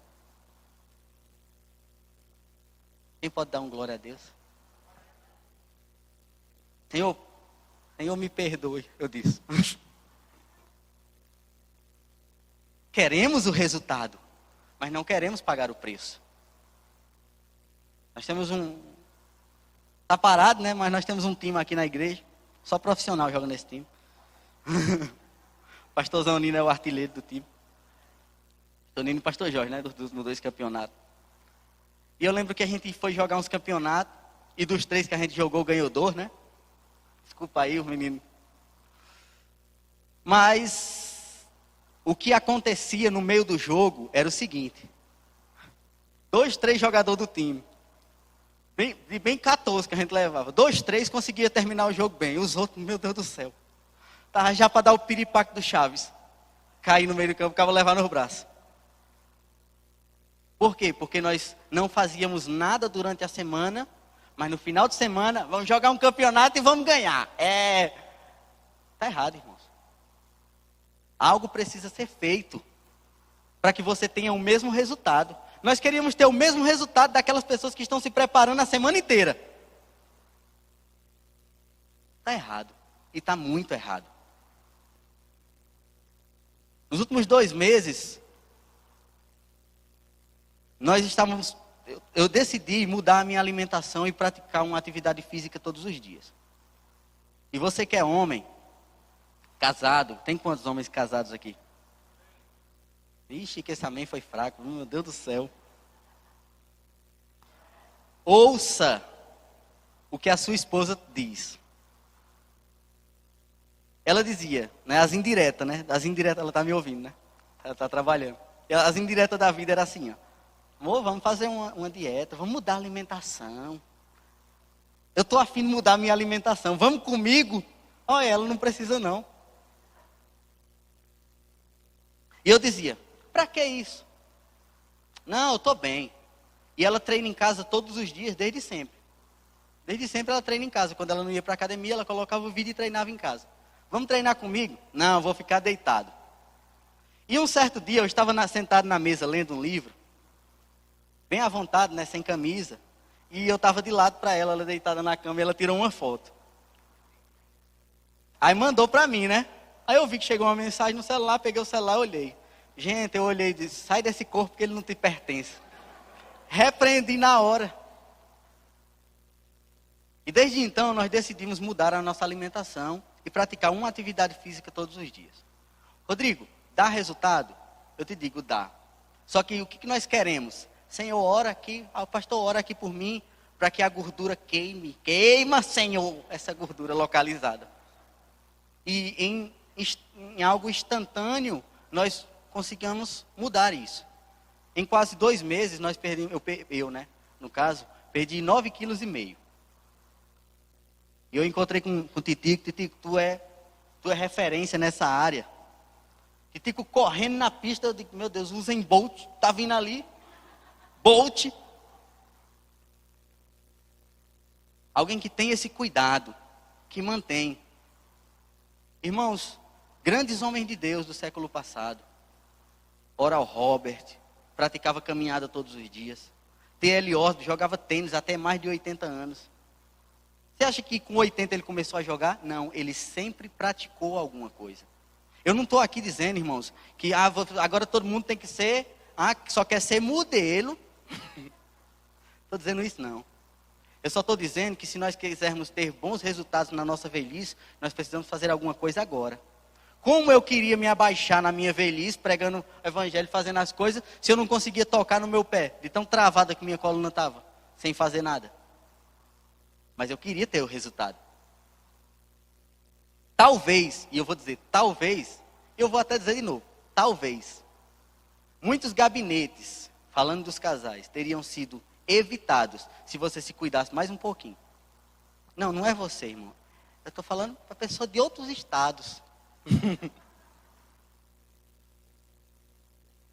Quem pode dar um glória a Deus? Senhor, me perdoe, eu disse. Queremos o resultado, mas não queremos pagar o preço. Nós temos está parado, né? Mas nós temos um time aqui na igreja, só profissional joga nesse time. Pastorzão Nino é o artilheiro do time. Pastor Nino e Pastor Jorge, né? Dos 2 campeonatos. E eu lembro que a gente foi jogar uns campeonatos, e dos 3 que a gente jogou, ganhou 2, né? Desculpa aí os meninos. Mas o que acontecia no meio do jogo era o seguinte: 2, 3 jogadores do time, bem 14 que a gente levava, 2, 3 conseguia terminar o jogo bem, os outros, meu Deus do céu, tava já para dar o piripaque do Chaves, cair no meio do campo, ficava levar nos braços. Por quê? Porque nós não fazíamos nada durante a semana, mas no final de semana vamos jogar um campeonato e vamos ganhar. Tá errado, irmãos. Algo precisa ser feito para que você tenha o mesmo resultado. Nós queríamos ter o mesmo resultado daquelas pessoas que estão se preparando a semana inteira. Está errado. E está muito errado. Nos últimos 2 meses, eu decidi mudar a minha alimentação e praticar uma atividade física todos os dias. E você que é homem, casado, tem quantos homens casados aqui? Ixi, que esse amém foi fraco, meu Deus do céu. Ouça o que a sua esposa diz. Ela dizia, né, as indiretas, ela está me ouvindo, né? Ela está trabalhando. As indiretas da vida era assim, ó. Amor, vamos fazer uma dieta, vamos mudar a alimentação. Eu estou afim de mudar a minha alimentação, vamos comigo? Olha, ela não precisa não. E eu dizia, para que isso? Não, eu estou bem. E ela treina em casa todos os dias, desde sempre. Desde sempre ela treina em casa. Quando ela não ia para a academia, ela colocava o vídeo e treinava em casa. Vamos treinar comigo? Não, vou ficar deitado. E um certo dia eu estava sentado na mesa lendo um livro, bem à vontade, né, sem camisa. E eu estava de lado para ela deitada na cama, e ela tirou uma foto. Aí mandou para mim, né? Aí eu vi que chegou uma mensagem no celular, peguei o celular e olhei. Gente, eu olhei e disse, sai desse corpo que ele não te pertence. Repreendi na hora. E desde então nós decidimos mudar a nossa alimentação e praticar uma atividade física todos os dias. Rodrigo, dá resultado? Eu te digo, dá. Só que o que nós queremos? Senhor, ora aqui, o pastor ora aqui por mim, para que a gordura queime. Queima, Senhor, essa gordura localizada. E em algo instantâneo, nós conseguimos mudar isso. Em quase 2 meses, nós perdemos, no caso, perdi 9,5 quilos. E eu encontrei com o Titico, tu é referência nessa área. Titico correndo na pista, eu digo, meu Deus, Usain Bolt, tá vindo ali. Bolt. Alguém que tem esse cuidado, que mantém. Irmãos, grandes homens de Deus do século passado. Oral Robert, praticava caminhada todos os dias. T.L. Osborne jogava tênis até mais de 80 anos. Você acha que com 80 ele começou a jogar? Não, ele sempre praticou alguma coisa. Eu não estou aqui dizendo, irmãos, que agora todo mundo tem que ser, só quer ser modelo. Estou dizendo isso não. Eu só estou dizendo que se nós quisermos ter bons resultados na nossa velhice, nós precisamos fazer alguma coisa agora. Como eu queria me abaixar na minha velhice, pregando o evangelho, fazendo as coisas, se eu não conseguia tocar no meu pé, de tão travada que minha coluna estava, sem fazer nada. Mas eu queria ter o resultado. Talvez, e eu vou dizer talvez, eu vou até dizer de novo, talvez, muitos gabinetes, falando dos casais, teriam sido evitados se você se cuidasse mais um pouquinho. Não, não é você, irmão. Eu estou falando para pessoa de outros estados.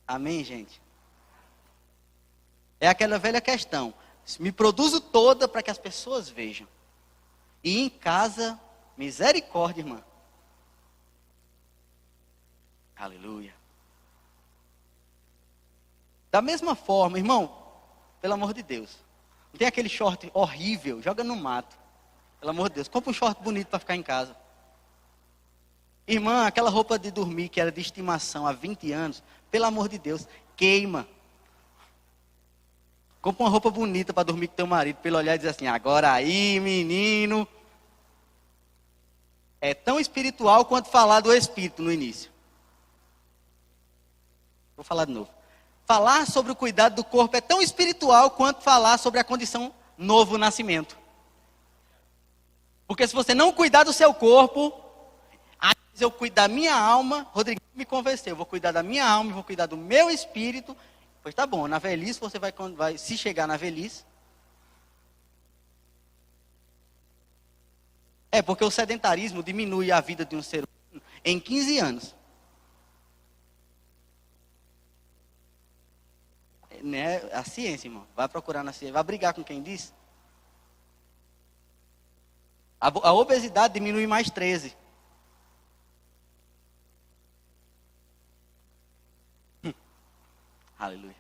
Amém, gente? É aquela velha questão. Me produzo toda para que as pessoas vejam. E em casa, misericórdia, irmã. Aleluia. Da mesma forma, irmão, pelo amor de Deus. Não tem aquele short horrível, joga no mato. Pelo amor de Deus, compra um short bonito para ficar em casa. Irmã, aquela roupa de dormir que era de estimação há 20 anos, pelo amor de Deus, queima. Compra uma roupa bonita para dormir com teu marido, para ele olhar e dizer assim, agora aí, menino. É tão espiritual quanto falar do Espírito no início. Vou falar de novo. Falar sobre o cuidado do corpo é tão espiritual quanto falar sobre a condição novo nascimento. Porque se você não cuidar do seu corpo, eu cuido da minha alma, Rodrigo me convenceu, eu vou cuidar da minha alma, vou cuidar do meu espírito. Pois tá bom, na velhice você vai se chegar na velhice. É porque o sedentarismo diminui a vida de um ser humano em 15 anos. Né? A ciência, irmão. Vai procurar na ciência. Vai brigar com quem disse. A obesidade diminui mais 13. Aleluia.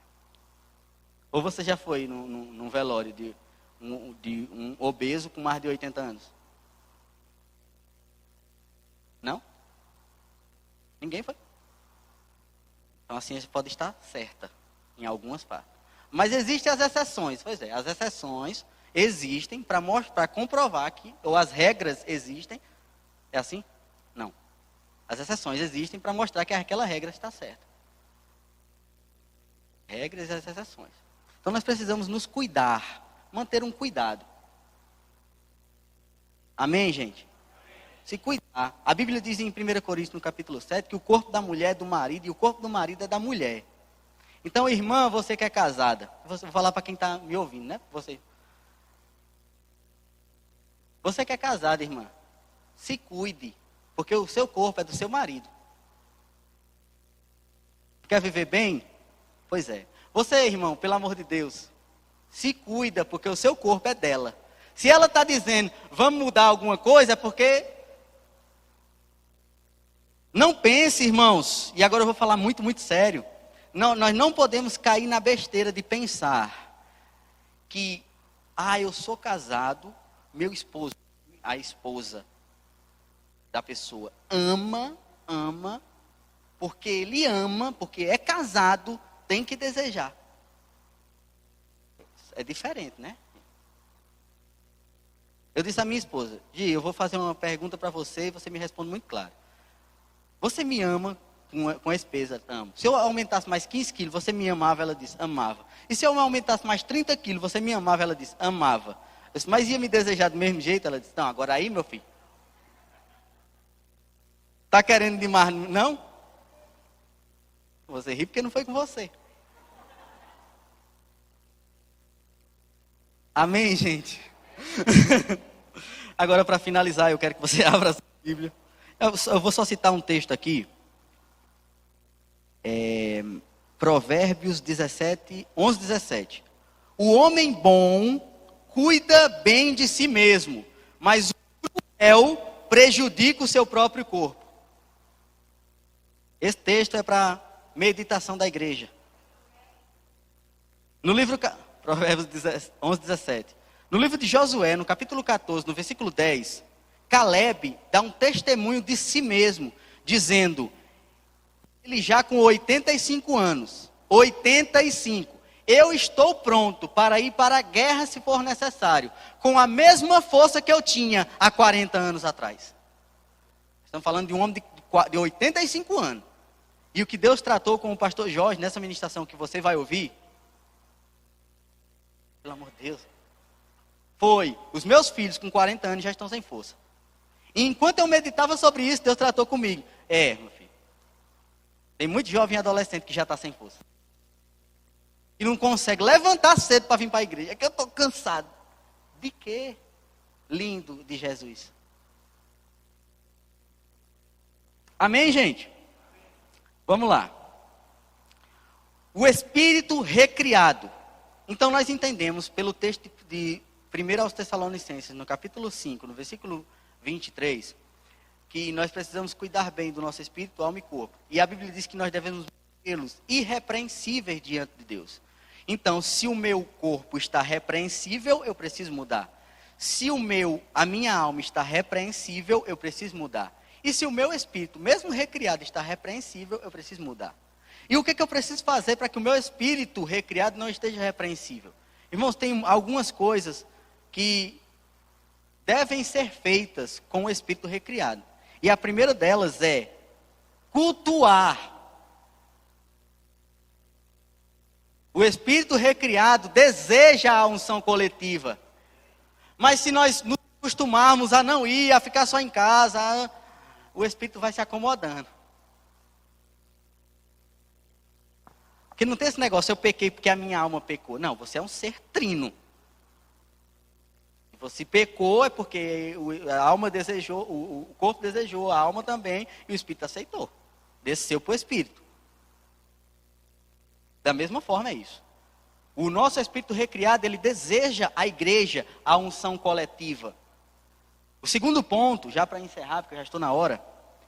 Ou você já foi num velório de um obeso com mais de 80 anos? Não? Ninguém foi? Então a ciência pode estar certa em algumas partes. Mas existem as exceções. Pois é, as exceções existem para comprovar que, ou as regras existem. É assim? Não. As exceções existem para mostrar que aquela regra está certa. Regras e as exceções. Então nós precisamos nos cuidar, manter um cuidado. Amém, gente? Se cuidar. A Bíblia diz em 1 Coríntios, no capítulo 7, que o corpo da mulher é do marido e o corpo do marido é da mulher. Então, irmã, você que é casada, vou falar para quem está me ouvindo, né? Você que é casada, irmã, se cuide, porque o seu corpo é do seu marido. Quer viver bem? Pois é. Você, irmão, pelo amor de Deus, se cuida, porque o seu corpo é dela. Se ela está dizendo, vamos mudar alguma coisa, é porque... Não pense, irmãos, e agora eu vou falar muito, muito sério. Não, nós não podemos cair na besteira de pensar que, eu sou casado, meu esposo, a esposa da pessoa ama, porque ele ama, porque é casado, tem que desejar. É diferente, né? Eu disse à minha esposa, Gi, eu vou fazer uma pergunta para você e você me responde muito claro. Você me ama com a esposa? Amo. Se eu aumentasse mais 15 quilos, você me amava? Ela disse, amava. E se eu aumentasse mais 30 quilos, você me amava? Ela disse, amava. Eu disse, mas ia me desejar do mesmo jeito? Ela disse, não, agora aí, meu filho. Está querendo demais, não? Você ri porque não foi com você. Amém, gente? Agora, para finalizar, eu quero que você abra a sua Bíblia. Eu vou só citar um texto aqui. Provérbios 11, 17. O homem bom cuida bem de si mesmo, mas o cruel prejudica o seu próprio corpo. Esse texto é para meditação da igreja. No livro... Provérbios 11, 17. No livro de Josué, no capítulo 14, no versículo 10, Caleb dá um testemunho de si mesmo, dizendo, ele já com 85 anos, 85, eu estou pronto para ir para a guerra se for necessário, com a mesma força que eu tinha há 40 anos atrás. Estamos falando de um homem de 85 anos. E o que Deus tratou com o pastor Jorge, nessa ministração que você vai ouvir, pelo amor de Deus, foi, os meus filhos com 40 anos já estão sem força. E enquanto eu meditava sobre isso, Deus tratou comigo. Meu filho, tem muito jovem adolescente que já está sem força. E não consegue levantar cedo para vir para a igreja. É que eu estou cansado. De quê? Lindo de Jesus. Amém, gente? Vamos lá. O espírito recriado. Então nós entendemos pelo texto de 1 aos Tessalonicenses, no capítulo 5, no versículo 23, que nós precisamos cuidar bem do nosso espírito, alma e corpo. E a Bíblia diz que nós devemos mantê-los irrepreensíveis diante de Deus. Então, se o meu corpo está repreensível, eu preciso mudar. Se a minha alma está repreensível, eu preciso mudar. E se o meu espírito, mesmo recriado, está repreensível, eu preciso mudar. E o que eu preciso fazer para que o meu espírito recriado não esteja repreensível? Irmãos, tem algumas coisas que devem ser feitas com o espírito recriado. E a primeira delas é cultuar. O espírito recriado deseja a unção coletiva. Mas se nós nos acostumarmos a não ir, a ficar só em casa, o espírito vai se acomodando. Porque não tem esse negócio, eu pequei porque a minha alma pecou. Não, você é um ser trino. Se você pecou é porque a alma desejou, o corpo desejou, a alma também, e o espírito aceitou. Desceu para o espírito. Da mesma forma é isso. O nosso espírito recriado, ele deseja a igreja, a unção coletiva. O segundo ponto, já para encerrar, porque eu já estou na hora,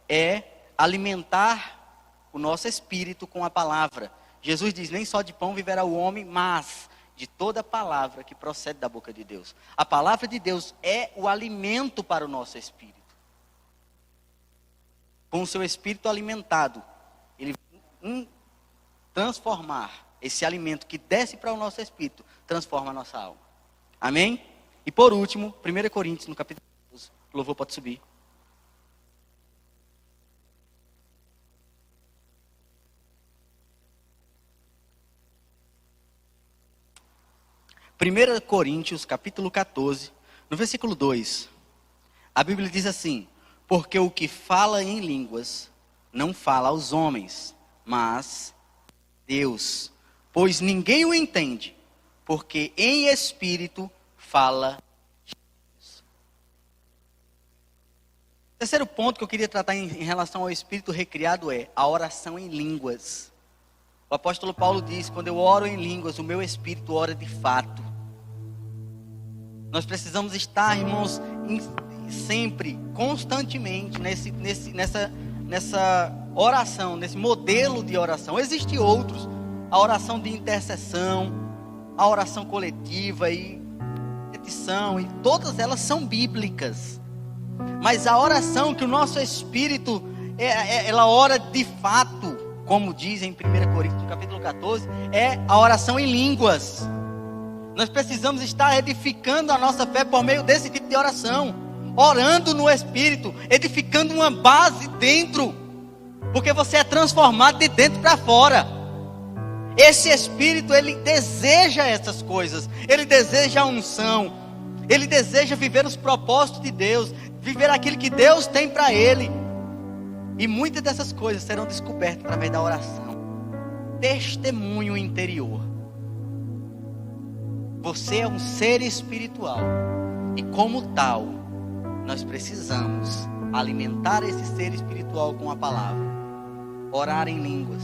é alimentar o nosso espírito com a palavra. Jesus diz, nem só de pão viverá o homem, mas de toda palavra que procede da boca de Deus. A palavra de Deus é o alimento para o nosso espírito. Com o seu espírito alimentado, ele vai transformar esse alimento que desce para o nosso espírito, transforma a nossa alma. Amém? E por último, 1 Coríntios, no capítulo 12, o louvor pode subir. Primeira Coríntios, capítulo 14, no versículo 2, a Bíblia diz assim, porque o que fala em línguas, não fala aos homens, mas Deus, pois ninguém o entende, porque em espírito fala Deus. O terceiro ponto que eu queria tratar em relação ao espírito recriado é a oração em línguas. O apóstolo Paulo diz, quando eu oro em línguas, o meu espírito ora de fato. Nós precisamos estar, irmãos, sempre, constantemente, nessa oração, nesse modelo de oração. Existem outros, a oração de intercessão, a oração coletiva e petição, e todas elas são bíblicas. Mas a oração que o nosso espírito, ela ora de fato, como diz em 1 Coríntios capítulo 14, é a oração em línguas. Nós precisamos estar edificando a nossa fé por meio desse tipo de oração, orando no espírito, edificando uma base dentro, porque você é transformado de dentro para fora. Esse espírito, ele deseja essas coisas, ele deseja a unção, ele deseja viver os propósitos de Deus, viver aquilo que Deus tem para ele. E muitas dessas coisas serão descobertas através da oração. Testemunho interior. Você é um ser espiritual, e como tal, nós precisamos alimentar esse ser espiritual com a palavra, orar em línguas,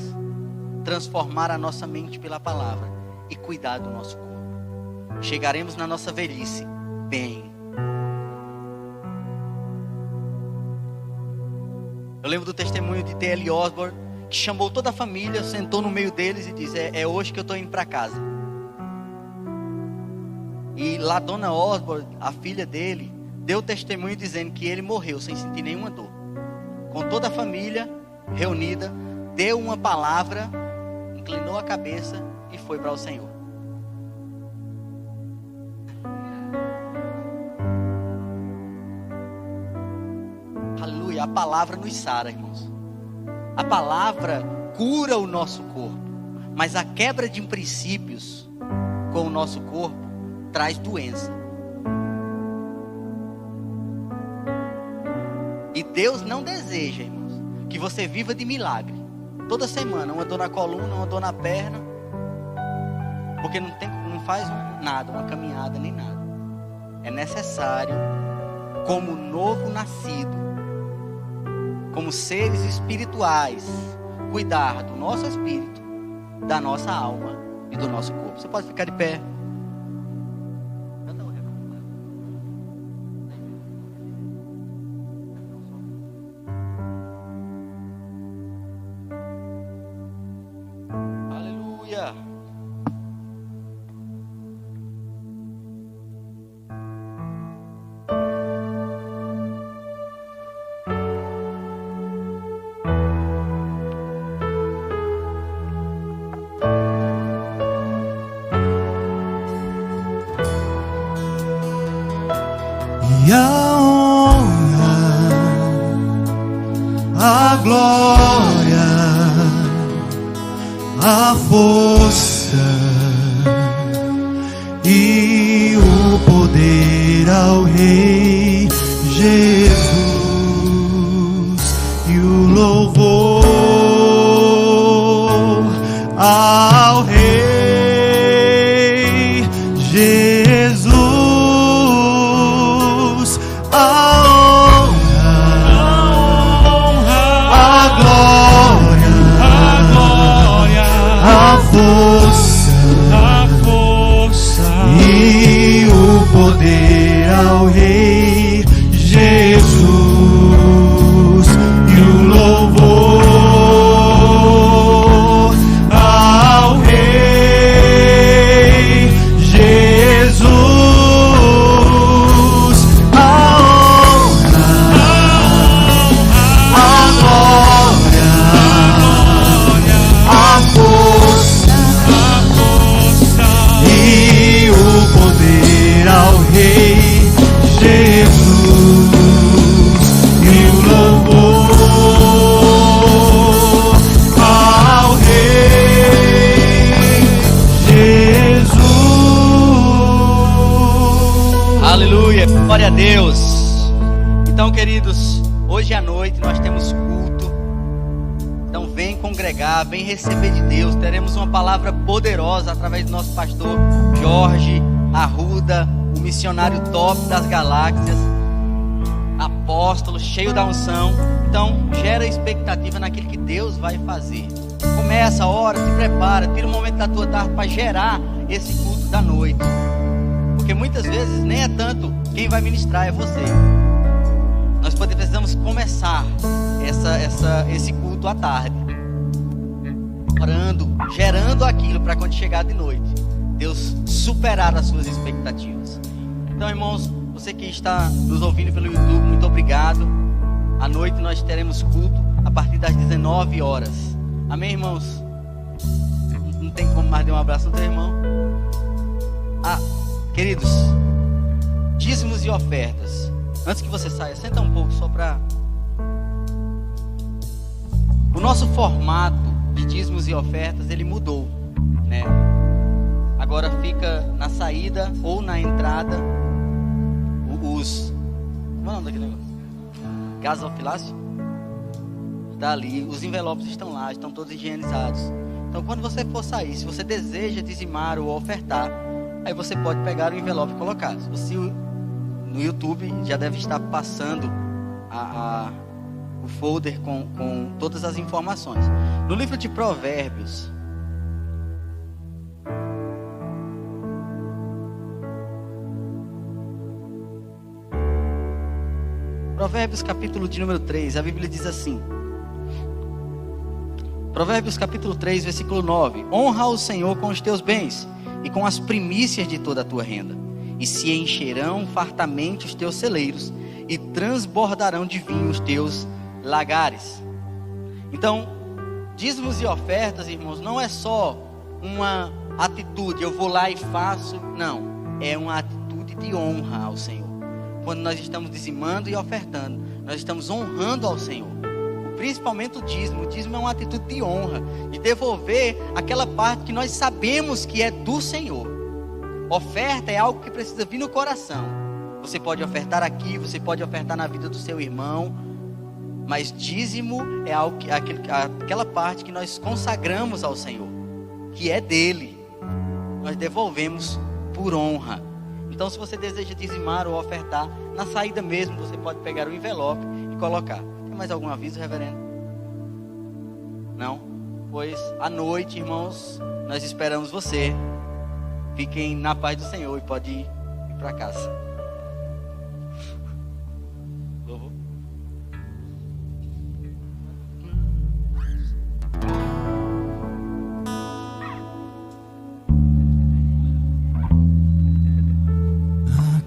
transformar a nossa mente pela palavra e cuidar do nosso corpo. Chegaremos na nossa velhice bem. Eu lembro do testemunho de T.L. Osborne, que chamou toda a família, sentou no meio deles e disse, é hoje que eu estou indo para casa. E lá Dona Osborne, a filha dele, deu testemunho dizendo que ele morreu sem sentir nenhuma dor. Com toda a família reunida, deu uma palavra, inclinou a cabeça e foi para o Senhor. Aleluia, a palavra nos sara, irmãos. A palavra cura o nosso corpo, mas a quebra de princípios com o nosso corpo traz doença. E Deus não deseja, irmãos, que você viva de milagre. Toda semana, uma dor na coluna, uma dor na perna, porque não faz nada, uma caminhada nem nada. É necessário, como novo nascido, como seres espirituais, cuidar do nosso espírito, da nossa alma e do nosso corpo. Você pode ficar de pé. E a honra, a glória, a força ao Rei Jesus e o louvor ao Rei Jesus, a honra, a glória, a força e o poder ao Rei Jesus e o louvor ao Rei Jesus, a honra, a glória, a força e o poder ao Rei Jesus e o louvor ao Rei Jesus. Aleluia, glória a Deus. Então, queridos, hoje à noite nós temos culto. Então vem congregar, vem receber de Deus. Teremos uma palavra poderosa através do nosso pastor Jorge Arruda, o missionário top das galáxias, apóstolo, cheio da unção. Então gera expectativa naquilo que Deus vai fazer. Começa a hora, se prepara, tira um momento da tua tarde para gerar esse culto da noite. Porque muitas vezes nem é tanto quem vai ministrar, é você. Nós precisamos começar esse culto à tarde, orando, gerando aquilo para quando chegar de noite, Deus superar as suas expectativas. Então, irmãos, você que está nos ouvindo pelo YouTube, muito obrigado. À noite nós teremos culto a partir das 19 horas. Amém, irmãos? Não tem como mais dar um abraço no teu irmão. Queridos, dízimos e ofertas. Antes que você saia, senta um pouco só para... O nosso formato de dízimos e ofertas, ele mudou, né? Agora fica na saída ou na entrada como é o nome daquele negócio? Gasofilácio? Está ali, os envelopes estão lá, estão todos higienizados. Então quando você for sair, se você deseja dizimar ou ofertar, aí você pode pegar o envelope e colocar. Se você, no YouTube já deve estar passando o folder com todas as informações. No livro de Provérbios, capítulo de número 3, a Bíblia diz assim. Provérbios capítulo 3, versículo 9: honra o Senhor com os teus bens e com as primícias de toda a tua renda, e se encherão fartamente os teus celeiros, e transbordarão de vinho os teus lagares. Então, dízimos e ofertas, irmãos, não é só uma atitude, eu vou lá e faço. Não, é uma atitude de honra ao Senhor. Quando nós estamos dizimando e ofertando, nós estamos honrando ao Senhor. Principalmente o dízimo. O dízimo é uma atitude de honra, de devolver aquela parte que nós sabemos que é do Senhor. Oferta é algo que precisa vir no coração. Você pode ofertar aqui, você pode ofertar na vida do seu irmão, mas dízimo é algo aquela parte que nós consagramos ao Senhor, que é dele. Nós devolvemos por honra. Então, se você deseja dizimar ou ofertar, na saída mesmo você pode pegar o envelope e colocar. Tem mais algum aviso, reverendo? Não? Pois à noite, irmãos, nós esperamos você. Fiquem na paz do Senhor e pode ir para casa. Louvor.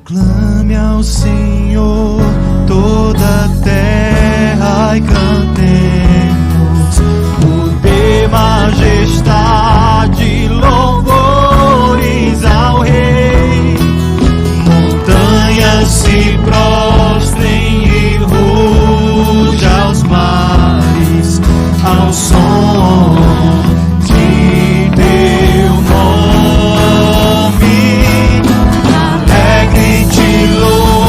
Aclame ao Senhor toda a terra e cantemos poder, majestade, louvores ao Rei. Montanhas se prostrem e ruja aos mares ao som de teu nome. Alegre te louvo.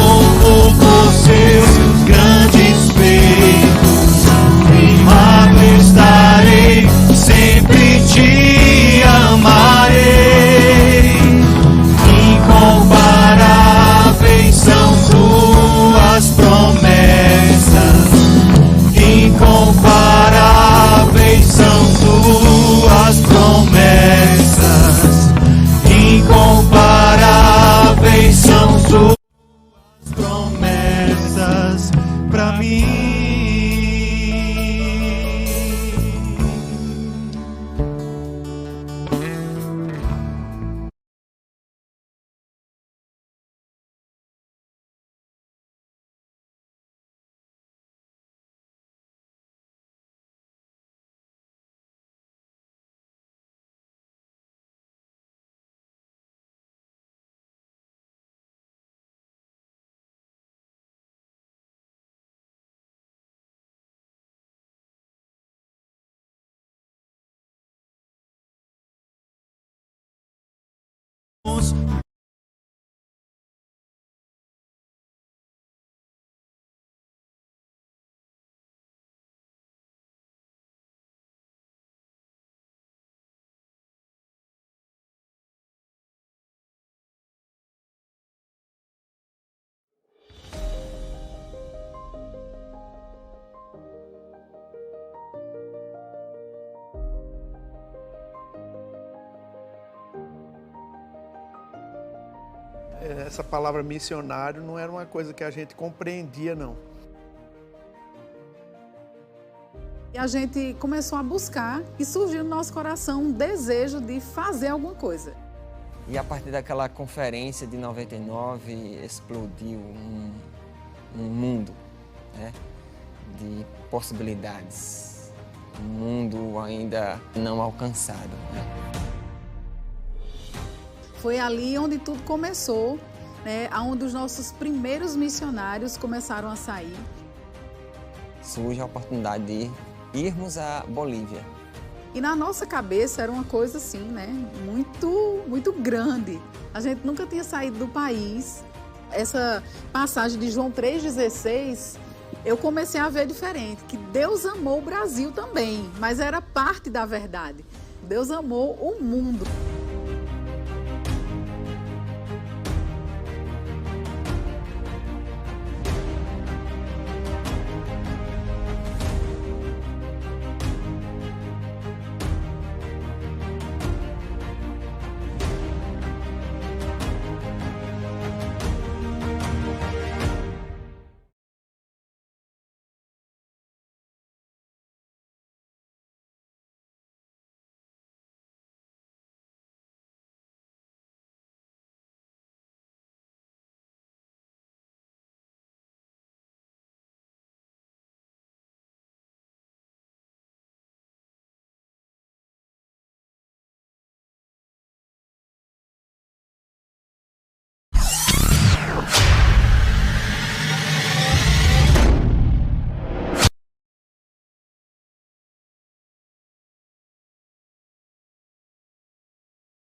Essa palavra missionário não era uma coisa que a gente compreendia, não. E a gente começou a buscar e surgiu no nosso coração um desejo de fazer alguma coisa. E a partir daquela conferência de 99, explodiu um mundo, né, de possibilidades. Um mundo ainda não alcançado, né? Foi ali onde tudo começou, né, onde os nossos primeiros missionários começaram a sair. Surge a oportunidade de irmos à Bolívia. E na nossa cabeça era uma coisa assim, né, muito grande. A gente nunca tinha saído do país. Essa passagem de João 3,16, eu comecei a ver diferente, que Deus amou o Brasil também, mas era parte da verdade. Deus amou o mundo.